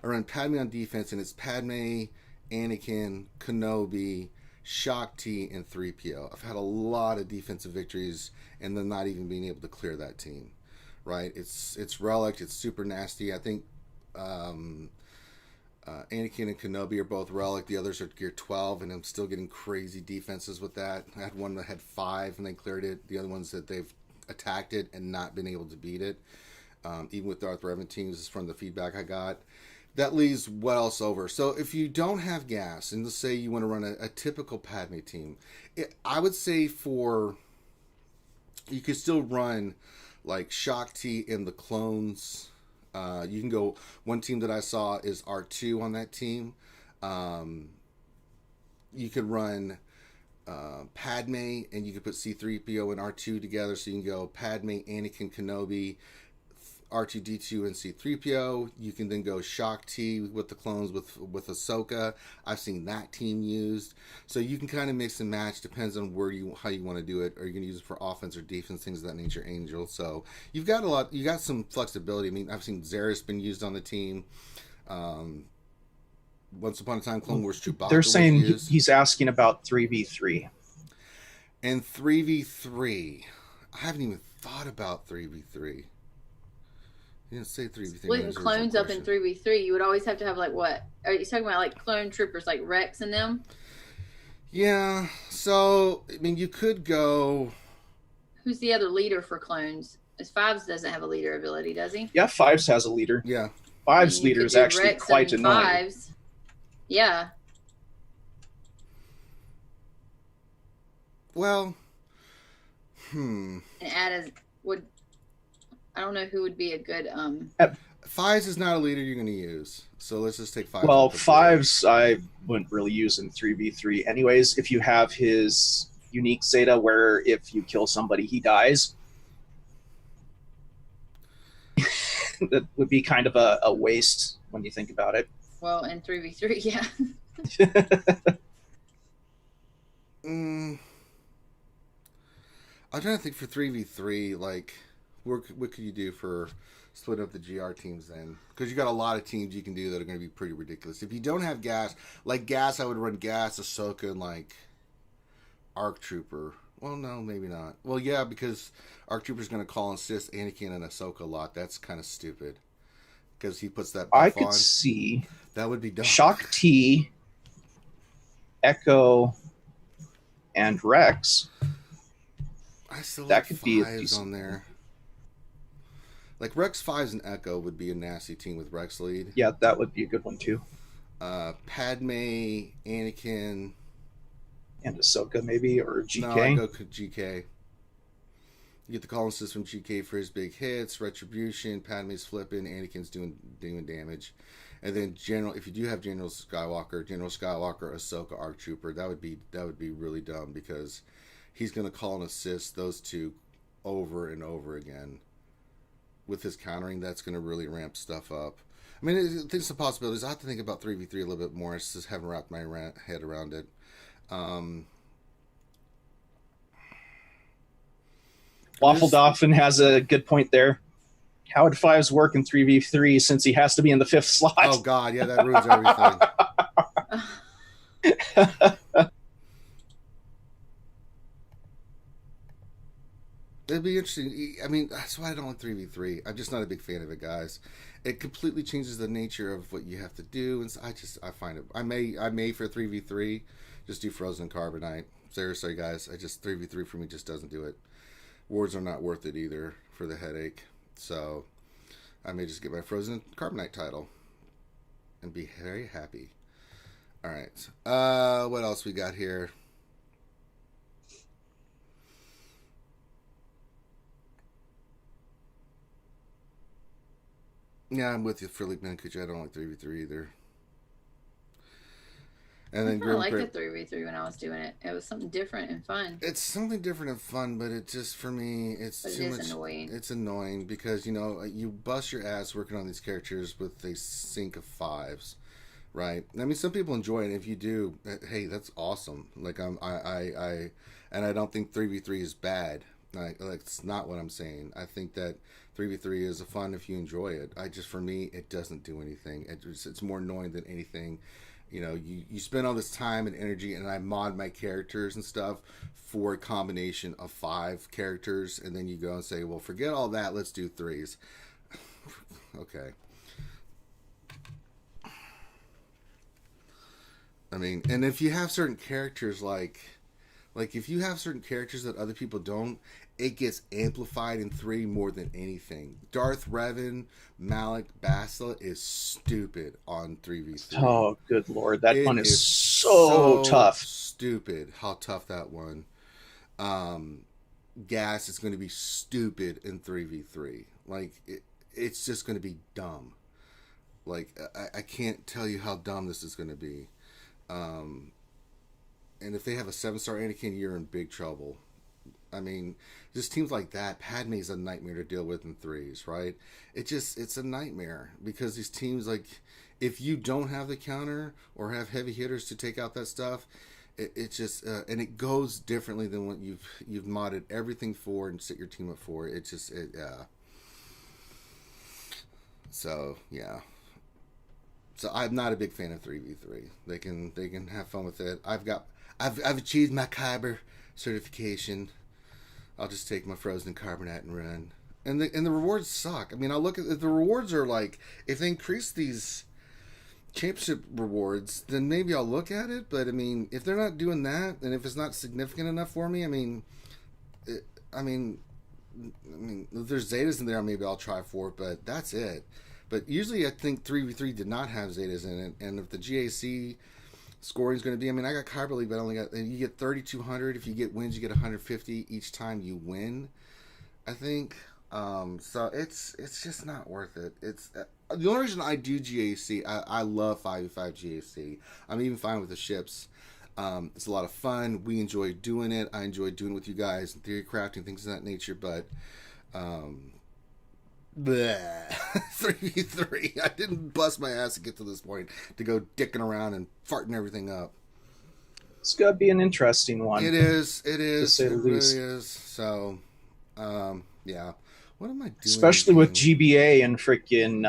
I run Padme on defense, and it's Padme, Anakin, Kenobi, Shakti, and 3PO. I've had a lot of defensive victories, and then not even being able to clear that team. Right? It's relic. It's super nasty. I think Anakin and Kenobi are both relic. The others are gear 12, and I'm still getting crazy defenses with that. I had one that had 5, and they cleared it. The other ones that they've attacked it and not been able to beat it. Even with Darth Revan teams, from the feedback I got. That leaves what else over? So if you don't have gas, and let's say you want to run a typical Padme team, I would say you could still run like Shakti in the clones. You can go, one team that I saw is R2 on that team. You could run Padme, and you could put C3PO and R2 together, so you can go Padme, Anakin, Kenobi, R2D2 and C3PO. You can then go Shock T with the clones with Ahsoka. I've seen that team used. So you can kind of mix and match. Depends on how you want to do it. Are you going to use it for offense or defense, things of that nature, Angel. So you've got you got some flexibility. I mean, I've seen Zaris been used on the team. Once upon a time, Clone Wars Chewbacca.
They're saying he's asking about 3v3.
And 3v3. I haven't even thought about 3v3. You didn't say 3v3.
Splitting clones up in 3v3, you would always have to have, like, what? Are you talking about, like, clone troopers, like Rex and them?
Yeah. So, I mean, you could go...
Who's the other leader for clones? As Fives doesn't have a leader ability, does he?
Yeah, Fives has a leader.
Yeah.
Fives leader is actually
Rex
quite
and
annoying.
Fives. Yeah.
Well...
And add as would I don't know who would be a good
Fives is not a leader you're going to use, so let's just take Fives.
Well, Fives I wouldn't really use in 3v3 anyways. If you have his unique Zeta where if you kill somebody he dies, that would be kind of a waste when you think about it.
Well, in 3v3, yeah.
I'm trying to think for 3v3, like, what could you do for splitting up the GR teams then? Because you got a lot of teams you can do that are going to be pretty ridiculous. If you don't have Gas, like Gas, I would run Gas, Ahsoka, and, like, ARC Trooper. Well, no, maybe not. Well, yeah, because ARC Trooper's going to call and assist Anakin and Ahsoka a lot. That's kind of stupid. Because he puts that buff
I could
on.
see
That would be dumb.
Shock T, Echo, and Rex.
I still
That
like
could be
Fives on there. Like Rex, Fives, and Echo would be a nasty team with Rex lead.
Yeah, that would be a good one too.
Padme, Anakin,
And Ahsoka maybe, or GK.
No, I go GK. You get the call assist from GK for his big hits. Retribution, Padme's flipping, Anakin's doing damage. And then if you do have General Skywalker, Ahsoka, ARC Trooper, that would be really dumb because he's going to call and assist those two over and over again. With his countering, that's going to really ramp stuff up. I mean, there's some possibilities. I have to think about 3v3 a little bit more. I just haven't wrapped my head around it.
Waffle Dolphin has a good point there. How would Fives work in 3v3 since he has to be in the 5th slot?
Oh, God. Yeah, that ruins everything. It'd be interesting. I mean, that's why I don't like 3v3. I'm just not a big fan of it, guys. It completely changes the nature of what you have to do, and I find it. I may for 3v3 just do Frozen Carbonite. Seriously, guys, 3v3 for me just doesn't do it. Wards are not worth it either for the headache, so I may just get my Frozen Carbonite title and be very happy. All right, what else we got here? Yeah, I'm with you, Frilly Mancucci. I don't like 3v3 either. And then
I liked the 3v3 when I was doing it. It was something different and fun.
It's something different and fun, but it just, for me, it's too much.
Annoying.
It's annoying because, you bust your ass working on these characters with a sink of fives, right? I mean, some people enjoy it. If you do, hey, that's awesome. Like, and I don't think 3v3 is bad. Like, it's not what I'm saying. I think that 3v3 is fun if you enjoy it. For me, it doesn't do anything. It's more annoying than anything. You spend all this time and energy, and I mod my characters and stuff for a combination of 5 characters, and then you go and say, well, forget all that, let's do 3s. Okay. I mean, and if you have certain characters like if you have certain characters that other people don't, it gets amplified in 3 more than anything. Darth Revan, Malik, Bastila is stupid on 3v3.
Oh, good lord. That one is so tough.
Stupid how tough that one. Gas is going to be stupid in 3v3. Like, it's just going to be dumb. Like, I can't tell you how dumb this is going to be. And if they have a 7-star Anakin, you're in big trouble. I mean, just teams like that, Padme's a nightmare to deal with in threes, right? It's a nightmare because these teams, like, if you don't have the counter or have heavy hitters to take out that stuff, it just and it goes differently than what you've modded everything for and set your team up for. So yeah. So I'm not a big fan of 3v3. They can have fun with it. I've achieved my Kyber certification. I'll just take my frozen carbonate and run. And the rewards suck. I mean, I'll look at the rewards are like, if they increase these championship rewards, then maybe I'll look at it. But I mean, if they're not doing that, and if it's not significant enough for me, I mean, if there's Zetas in there, maybe I'll try for it. But that's it. But usually, I think 3v3 did not have Zetas in it, and if the GAC scoring is going to be, I mean, I got Kyber League, but I only got, you get 3,200. If you get wins, you get 150 each time you win, I think. So it's just not worth it. It's the only reason I do GAC. I love 5v5 GAC. I'm even fine with the ships. It's a lot of fun. We enjoy doing it. I enjoy doing it with you guys and theory crafting, things of that nature. But 3v3. I didn't bust my ass to get to this point to go dicking around and farting everything up.
It's gonna be an interesting one.
It is.
To say the least.
Really is. So, yeah. What am I doing?
Especially with GBA and freaking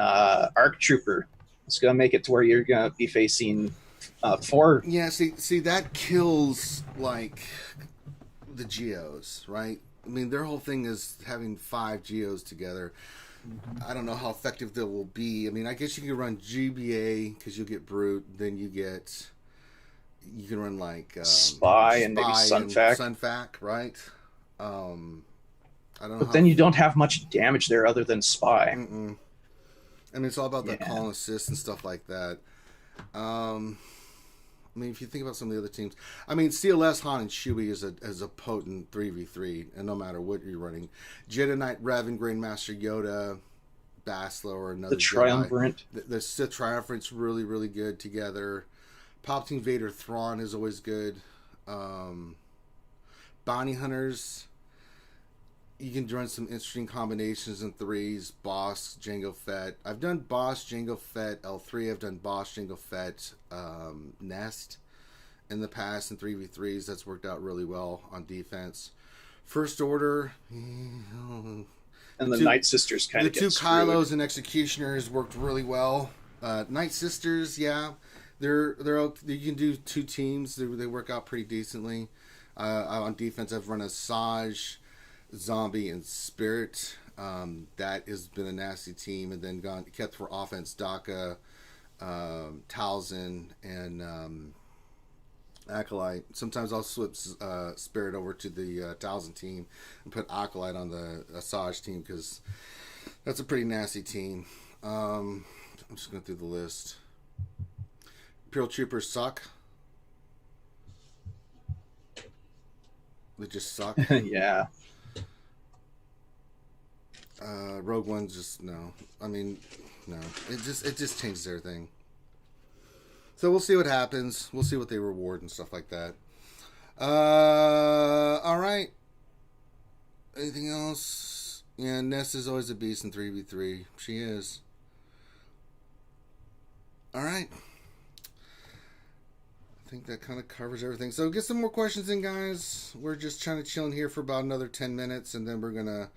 ARC Trooper. It's going to make it to where you're going to be facing 4.
Yeah, see, that kills, like, the Geos, right? I mean, their whole thing is having 5 Geos together. I don't know how effective they will be. I mean, I guess you can run GBA because you'll get Brute. Then you can run, like...
Spy and maybe Sunfac.
Sunfac, right? I don't know.
But then you don't have much damage there other than Spy.
Mm-mm. I mean, it's all about the call and assist and stuff like that. I mean, if you think about some of the other teams, I mean, CLS, Han, and Chewie is a potent 3v3, and no matter what you're running, Jedi Knight, Revan, Grandmaster Yoda, Baslo, or another
the Triumvirate.
The Sith Triumvirate's really, really good together. Palpatine, Vader, Thrawn is always good. Bounty Hunters. You can run some interesting combinations in threes. Boss, Jango Fett. I've done Boss, Jango Fett, L3. I've done Boss, Jango Fett, Nest in the past in 3v3s. That's worked out really well on defense. First Order.
And the Night Sisters kind of get
the 2
screwed.
Kylos and Executioners worked really well. Night Sisters, yeah. They're you can do 2 teams. They work out pretty decently. On defense, I've run a Saj, Zombie, and Spirit. That has been a nasty team, and then kept for offense Daka, Talzin, and Acolyte. Sometimes I'll flip Spirit over to the Talzin team and put Acolyte on the Saj team because that's a pretty nasty team. I'm just going through the list. Imperial Troopers suck. They just suck.
Yeah.
Rogue One just no. I mean, no. It just changes everything. So we'll see what happens. We'll see what they reward and stuff like that. All right. Anything else? Yeah, Ness is always a beast in 3v3. She is. All right. I think that kind of covers everything. So get some more questions in, guys. We're just trying to chill in here for about another 10 minutes, and then we're going to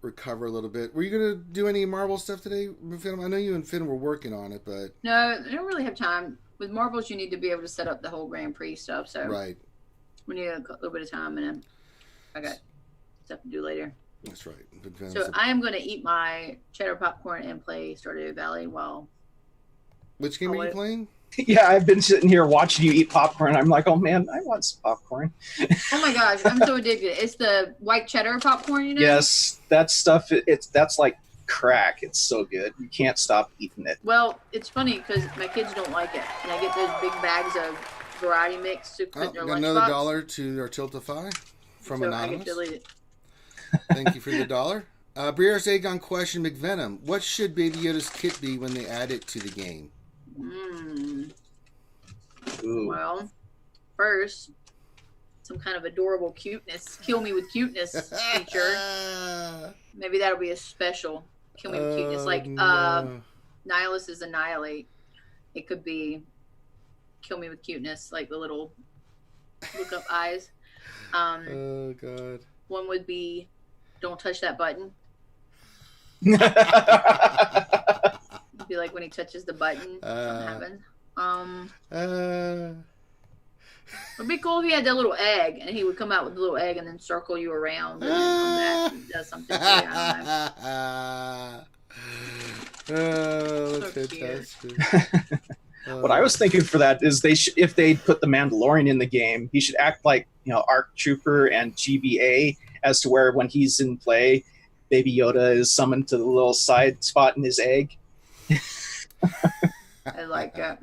recover a little bit. Were you going to do any Marvel stuff today, Finn? I know you and Finn were working on it, but...
No, I don't really have time. With Marvels, you need to be able to set up the whole Grand Prix stuff, so...
Right.
We need a little bit of time, and then I got stuff to do later.
That's right.
So I am going to eat my cheddar popcorn and play Stardew Valley while...
Which game are you playing?
Yeah, I've been sitting here watching you eat popcorn. I'm like, oh man, I want some popcorn.
Oh my gosh, I'm so addicted. It's the white cheddar popcorn, you know?
Yes, that stuff, that's like crack. It's so good. You can't stop eating it.
Well, it's funny because my kids don't like it. And I get those big bags of variety mix to put in their lunchbox.
Another $1 to our Tiltify from Anonymous.
I can delete it.
Thank you for the $1. Brier's Aegon question, McVenom. What should Baby Yoda's kit be when they add it to the game?
Well, first, some kind of adorable cuteness, kill me with cuteness feature. Maybe that'll be a special kill me with cuteness. Like
no.
Nihilus is Annihilate. It could be kill me with cuteness, like the little look up eyes.
Oh God.
One would be don't touch that button. It'd be like when he touches the button, something happens. It'd be cool if he had that little egg and he would come out with the little egg and then circle you around and then come back and does something to you. I don't know.
Oh,
So
fantastic.
What I was thinking for that is if they put the Mandalorian in the game, he should act like, you know, ARC Trooper and GBA, as to where when he's in play, Baby Yoda is summoned to the little side spot in his egg.
I like it.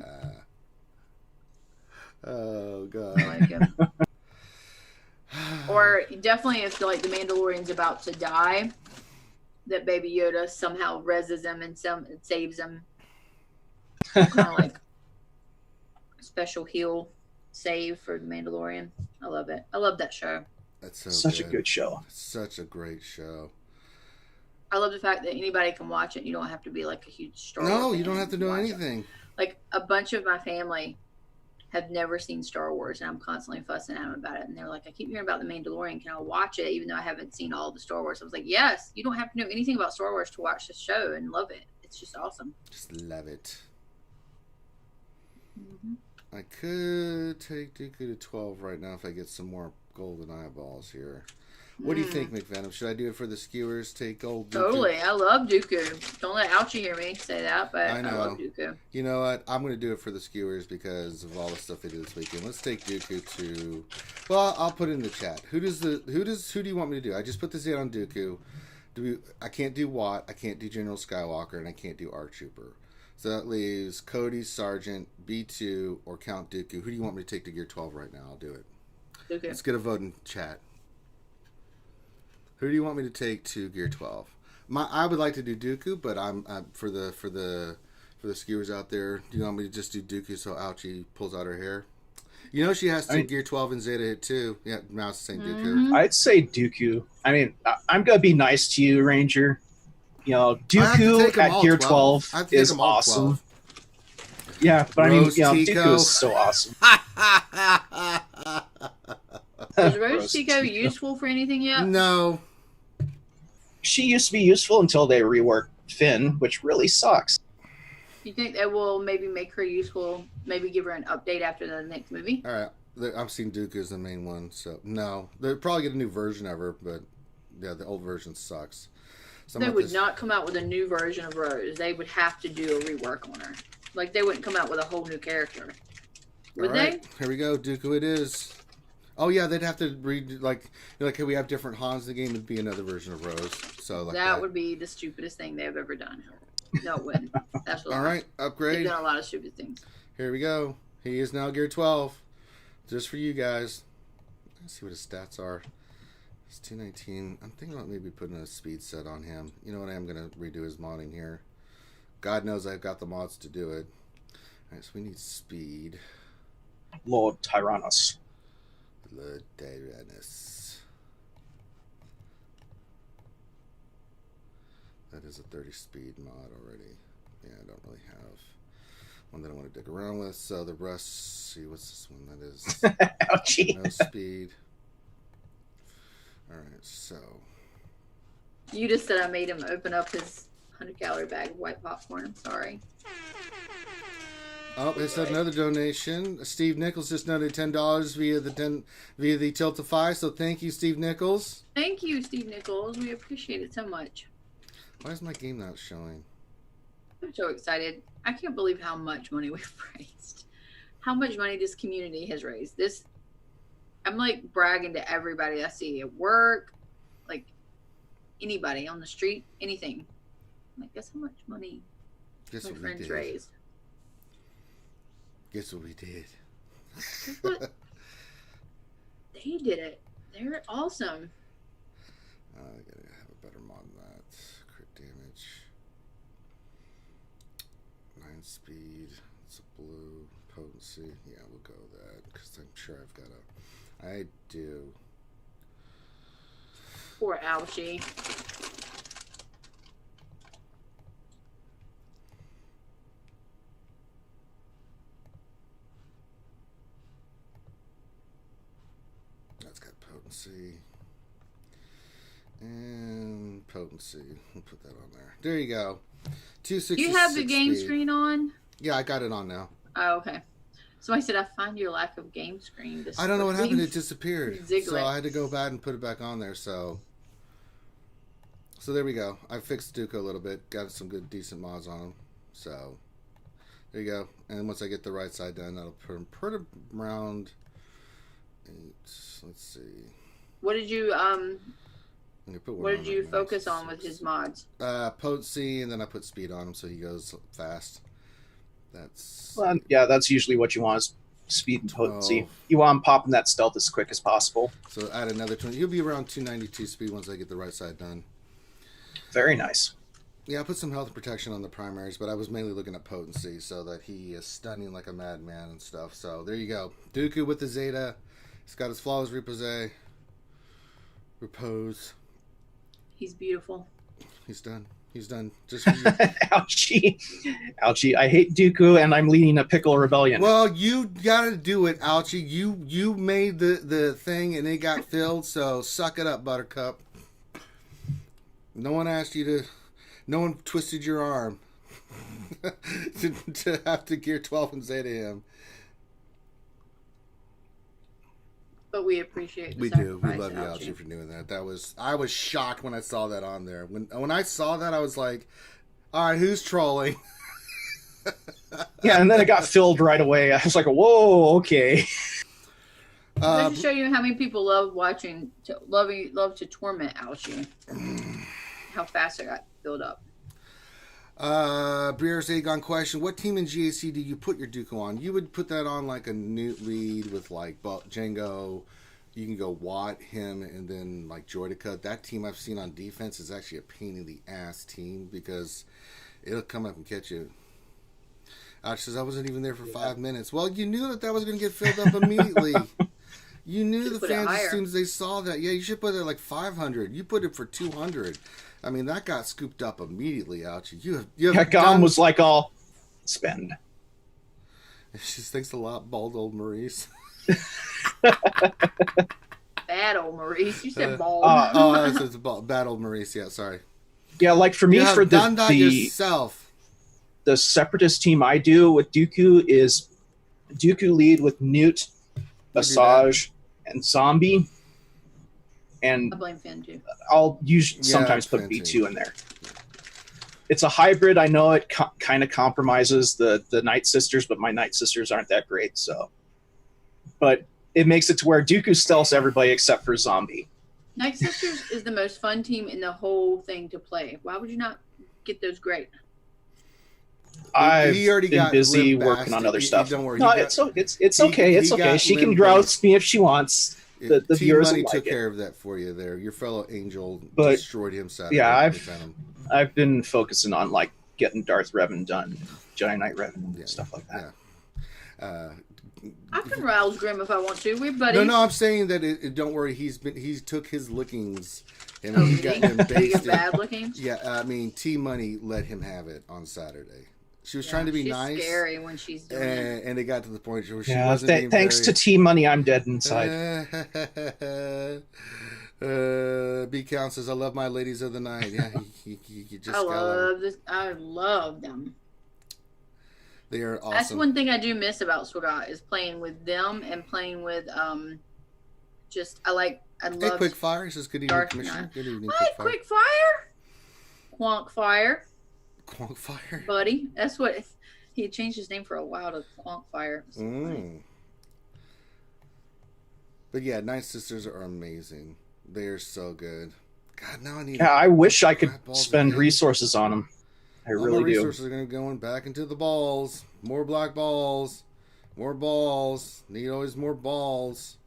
Oh God.
I like it. Or definitely if like the Mandalorian's about to die, that Baby Yoda somehow reses him and saves him. Kind of like a special heal save for the Mandalorian. I love it. I love that show.
That's so
Such
good.
a good show.
Such a great show.
I love the fact that anybody can watch it. You don't have to be like a huge Star Wars
No, you
fan
don't have to know
watch it.
anything.
Like a bunch of my family have never seen Star Wars, and I'm constantly fussing at them about it. And they're like, I keep hearing about the Mandalorian. Can I watch it even though I haven't seen all the Star Wars? I was like, yes, you don't have to know anything about Star Wars to watch this show and love it. It's just awesome.
Just love it.
Mm-hmm.
I could take Dooku to 12 right now if I get some more golden eyeballs here. What do you think, McVenom? Should I do it for the skewers? Take gold Dooku?
Totally. I love Dooku. Don't let Ouchie hear me say that, but I love Dooku.
You know what? I'm going to do it for the skewers because of all the stuff they did this weekend. Let's take Dooku to... Well, I'll put it in the chat. Who do you want me to do? I just put this in on Dooku. I can't do Watt, I can't do General Skywalker, and I can't do ARC Trooper. So that leaves Cody, Sergeant, B2, or Count Dooku. Who do you want me to take to Gear 12 right now? I'll do it.
Dooku.
Let's get a vote in chat. Who do you want me to take to Gear 12? I would like to do Dooku, but I'm for the skewers out there. Do you want me to just do Dooku so Ouchie pulls out her hair? You know she has to Gear 12 and Zeta hit too. Yeah, Mouse is saying Dooku.
I'd say Dooku. I mean, I'm gonna be nice to you, Ranger. You know, Dooku at Gear 12 is awesome. 12. Yeah, but
Rose
I mean,
Tico.
Dooku is so awesome.
Is Rose Tico useful for anything yet?
No.
She used to be useful until they reworked Finn, which really sucks.
You think they will maybe make her useful, maybe give her an update after the next movie?
All right. I've seen Dooku as the main one, so no. They'll probably get a new version of her, but yeah, the old version sucks.
They would not come out with a new version of Rose. They would have to do a rework on her. Like, they wouldn't come out with a whole new character. Would they?
Here we go. Dooku it is. Oh, yeah, they'd have to read, like, hey, we have different Hans in the game. It'd be another version of Rose. So like
that would be the stupidest thing they've ever done. No, it wouldn't. That's
all right, upgrade.
They've done a lot of stupid things.
Here we go. He is now Gear 12. Just for you guys. Let's see what his stats are. It's 219. I'm thinking about maybe putting a speed set on him. You know what? I am going to redo his modding here. God knows I've got the mods to do it. All right, so we need speed.
Lord Tyrannus.
Lord Tyrannus. That is a 30 speed mod already. Yeah, I don't really have one that I want to dig around with. So the rest, see what's this one that is?
Ouchie.
No speed. All right, so.
You just said I made him open up his 100-calorie bag of white popcorn. I'm sorry.
Oh, they said another donation. Steve Nichols just donated $10 via the Tiltify. So thank you, Steve Nichols.
Thank you, Steve Nichols. We appreciate it so much.
Why is my game not showing?
I'm so excited. I can't believe how much money we've raised. How much money this community has raised. I'm like bragging to everybody I see at work, like anybody on the street, anything. I'm like, guess how much money
Guess
my
what
friends
we did.
raised.
Guess what we did.
Guess what? They did it. They're awesome.
I gotta have a better mod than that. Crit damage. 9 speed. It's a blue potency. Yeah, we'll go with that because I'm sure I do.
Poor Ouchie.
That's got potency. And potency. We'll put that on there. There you go. 266.
You have the game
speed.
screen on?
Yeah, I got it on now.
Oh, okay. Somebody said, I find your lack of game screen.
I don't know what happened. It disappeared.
Ziggler.
So I had to go back and put it back on there. So there we go. I fixed Dooku a little bit. Got some good, decent mods on him. So there you go. And once I get the right side done, that'll put him around 8. Let's see.
What did you
What
did you focus on with his mods?
Potency, and then I put speed on him so he goes fast.
That's usually what you want is speed and potency.
12.
You want him popping that stealth as quick as possible.
So add another 20. He'll be around 292 speed once I get the right side done.
Very nice.
Yeah, I put some health protection on the primaries, but I was mainly looking at potency so that he is stunning like a madman and stuff. So there you go. Dooku with the Zeta. He's got his flawless repose.
He's beautiful.
He's done. He's done. Just for you.
Ouchie. Ouchie. I hate Dooku, and I'm leading a pickle rebellion.
Well, you gotta do it, Ouchie. You made the thing, and it got filled, so suck it up, Buttercup. No one asked you to... No one twisted your arm to have to gear 12 and Zeta him.
But we appreciate the
We do. We
sacrifice,
love you,
Ouchie.
Ouchie, for doing that. I was shocked when I saw that on there. When I saw that, I was like, all right, who's trolling?
Yeah, and then it got filled right away. I was like, whoa, okay.
Just to show you how many people love watching, love to torment Ouchie. How fast it got filled up.
Brier's Aegon question: what team in GAC do you put your Dooku on? You would put that on like a Newt lead with like Django. You can go Watt, him, and then like Droideka. That team I've seen on defense is actually a pain in the ass team because it'll come up and catch you. Alex says I wasn't even there for 5 minutes. Well, you knew that was going to get filled up immediately. You knew the fans as soon as they saw that. Yeah, you should put it like 500. You put it for 200. I mean, that got scooped up immediately, Ouchie. You have
Gom was like, all spend.
She thinks a lot, bald old Maurice.
Bad old Maurice. You said bald.
It's bad old Maurice. Yeah, sorry.
Yeah, like for me,
you
for
done that yourself.
The separatist team I do with Dooku is Dooku lead with Newt, Asajj, and Zombie. And
I blame Finn too.
I'll sometimes put B2 in there. It's a hybrid. I know it kind of compromises the Night Sisters, but my Night Sisters aren't that great. So, but it makes it to where Dooku stealths everybody except for Zombie.
Night Sisters is the most fun team in the whole thing to play. Why would you not get those great?
I've been busy working on other stuff.
Don't worry.
No, it's okay. It's okay. She can grouse me if she wants. The
Team
viewers
Money
like
took
it.
care of that for you there. Your fellow Angel
But,
destroyed him Saturday.
Yeah, I've been focusing on like getting Darth Revan done, Jedi Knight Revan, and stuff like that.
Yeah.
I can rouse Grim if I want to. We're buddies.
No, I'm saying that. Don't worry. He took his lickings and
Oh,
he
did
got
he?
him
Did he get
basted.
bad looking?
Yeah, I mean, Team Money let him have it on Saturday. She was trying to be
she's
nice.
Scary when she's doing it.
And it got to the point where she wasn't being
thanks to Team Money, I'm dead inside.
B Count says, I love my ladies of the night. Yeah, you just
I love them.
They are awesome.
That's one thing I do miss about SWGOH is playing with them and playing with I love.
Hey, Quick Fire says, good evening,
Dark
Commissioner.
Knight.
Good evening,
Hi, Quick Fire. Quonk Fire.
Quonk Fire.
Buddy. That's what he changed his name for a while to Quonk Fire.
But yeah, Night Sisters are amazing. They are so good. God, now I need.
Yeah, I wish I could
Crap balls
spend
again.
resources on them. I
All
really
my
do.
resources are going to go back into the balls. More black balls. More balls. Need always more balls.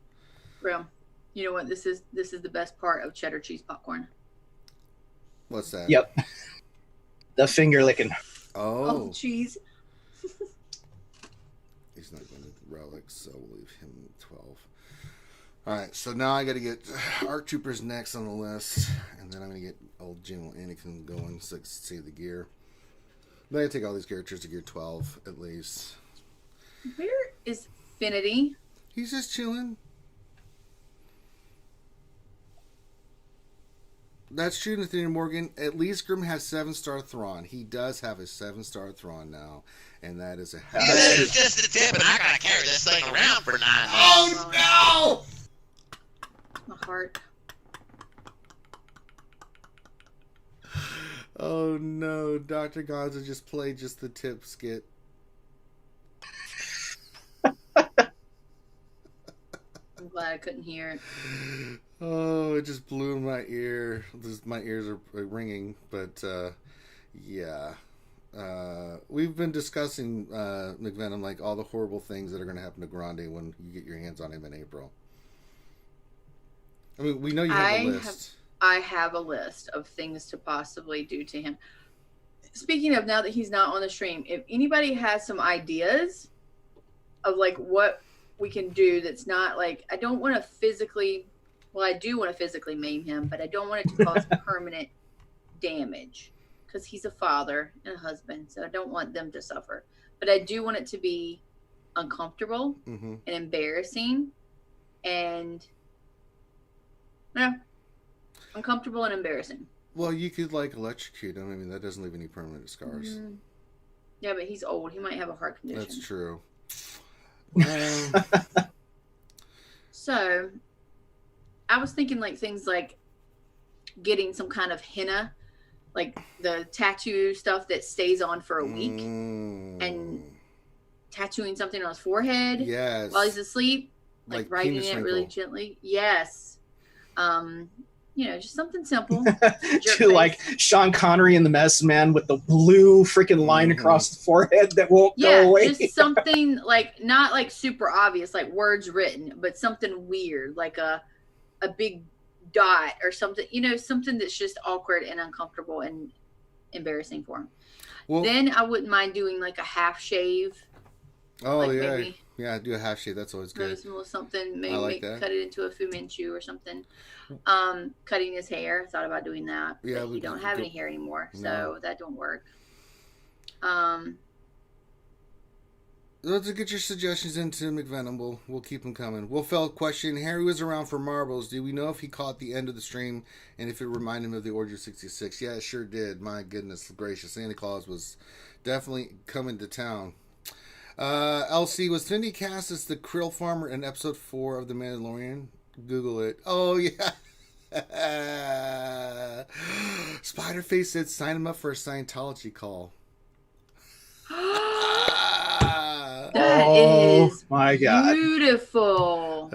Grim, you know what? This is the best part of cheddar cheese popcorn.
What's that?
Yep. The finger licking.
Oh.
Cheese.
He's not going to relics, so we'll leave him 12. All right, so now I got to get ARC Troopers next on the list, and then I'm going to get old General Anakin going so I can save the gear. Then I take all these characters to gear 12 at least.
Where is Finity?
He's just chilling. That's true, Nathaniel Morgan. At least Grim has 7-star Thrawn. He does have a 7-star Thrawn now, and that is a happy.
It's just a tip, and I gotta carry this thing around for 9 months.
Oh
My heart.
no! Oh no! Dr. Gonzo just played just the tip skit.
I'm glad I couldn't hear it.
Oh, it just blew in my ear. My ears are ringing, but yeah. We've been discussing McVenom, like all the horrible things that are going to happen to Grande when you get your hands on him in April. I mean, we know you have a list.
I have a list of things to possibly do to him. Speaking of, now that he's not on the stream, if anybody has some ideas of like what we can do that's not like, I don't want to physically, well, I do want to physically maim him, but I don't want it to cause permanent damage because he's a father and a husband, so I don't want them to suffer. But I do want it to be uncomfortable and embarrassing, and uncomfortable and embarrassing.
Well, you could like electrocute him. I mean, that doesn't leave any permanent scars.
Yeah, but he's old. He might have a heart condition.
That's true.
So, I was thinking like things like getting some kind of henna, like the tattoo stuff that stays on for a week, and tattooing something on his forehead while he's asleep, like writing it really gently. Yes. Just something simple.
To like Sean Connery in The Mess Man with the blue freaking line across the forehead that won't go away.
Just something like not like super obvious, like words written, but something weird, like a big dot or something. Something that's just awkward and uncomfortable and embarrassing for him. Well, then I wouldn't mind doing like a half shave.
Oh, like yeah, do a half shave. That's always good.
Something, maybe cut it into a Fu Manchu or something. Cutting his hair. Thought about doing that. Yeah, but he don't have any hair anymore, so that don't work.
Let's get your suggestions into McVenom. We'll keep them coming. Wolfell question: Harry was around for marbles. Do we know if he caught the end of the stream and if it reminded him of the Order 66? Yeah, it sure did. My goodness gracious, Santa Claus was definitely coming to town. LC, was Findy cast as the Krill farmer in episode 4 of The Mandalorian? Google it. Oh, yeah. Spiderface said sign him up for a Scientology call.
That is
my God.
Beautiful.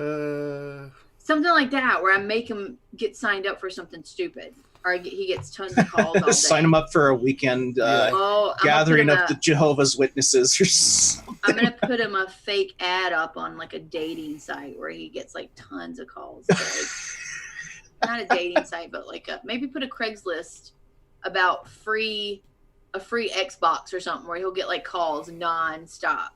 Something like that where I make him get signed up for something stupid. Or he gets tons of calls all day.
Sign him up for a weekend gathering of the Jehovah's Witnesses or something.
I'm going to put him a fake ad up on like a dating site where he gets like tons of calls. Like, not a dating site, but like maybe put a Craigslist about a free Xbox or something where he'll get like calls nonstop.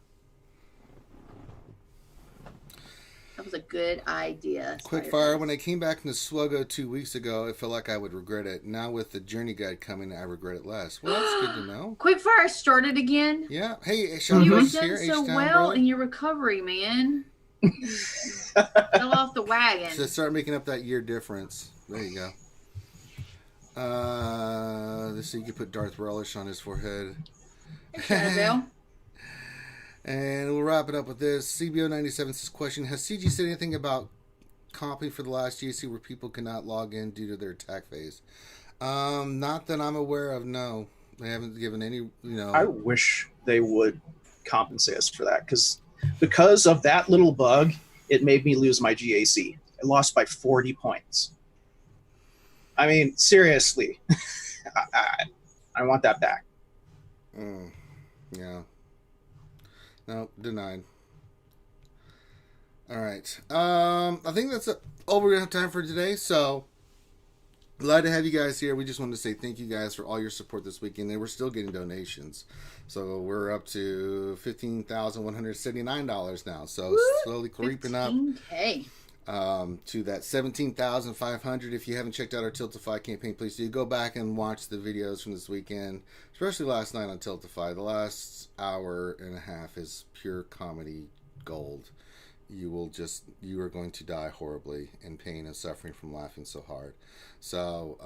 That was a good idea.
Quickfire. When I came back from the SWGOH 2 weeks ago, I felt like I would regret it. Now with the journey guide coming, I regret it less. Well, that's good to know.
Quickfire started again.
Yeah. Hey,
Sean, you were doing so well in your recovery, man. Fell off the wagon.
So start making up that year difference. There you go. This so you can put Darth Relish on his forehead. And we'll wrap it up with this. CBO97 says, question, has CG said anything about comping for the last GC where people cannot log in due to their attack phase? Not that I'm aware of, no. They haven't given any,
I wish they would compensate us for that, because of that little bug, it made me lose my GAC. I lost by 40 points. I mean, seriously. I want that back.
Yeah. No, denied. All right. I think that's all we're going to have time for today. So, glad to have you guys here. We just wanted to say thank you guys for all your support this weekend. And we're still getting donations. So, we're up to $15,179 now. So, slowly creeping up.
$15K.
to that 17,500. If you haven't checked out our Tiltify campaign, please do go back and watch the videos from this weekend, especially last night on Tiltify. The last hour and a half is pure comedy gold. You are going to die horribly in pain and suffering from laughing so hard. So,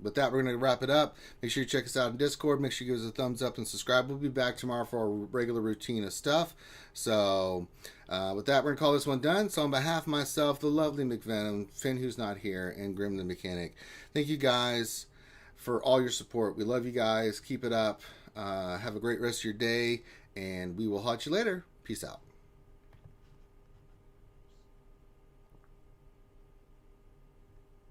with that, we're going to wrap it up. Make sure you check us out on Discord. Make sure you give us a thumbs up and subscribe. We'll be back tomorrow for our regular routine of stuff. So, with that, we're going to call this one done. So, on behalf of myself, the lovely McVenom, Finn, who's not here, and Grim the Mechanic, thank you guys for all your support. We love you guys. Keep it up. Have a great rest of your day, and we will haunt you later. Peace out.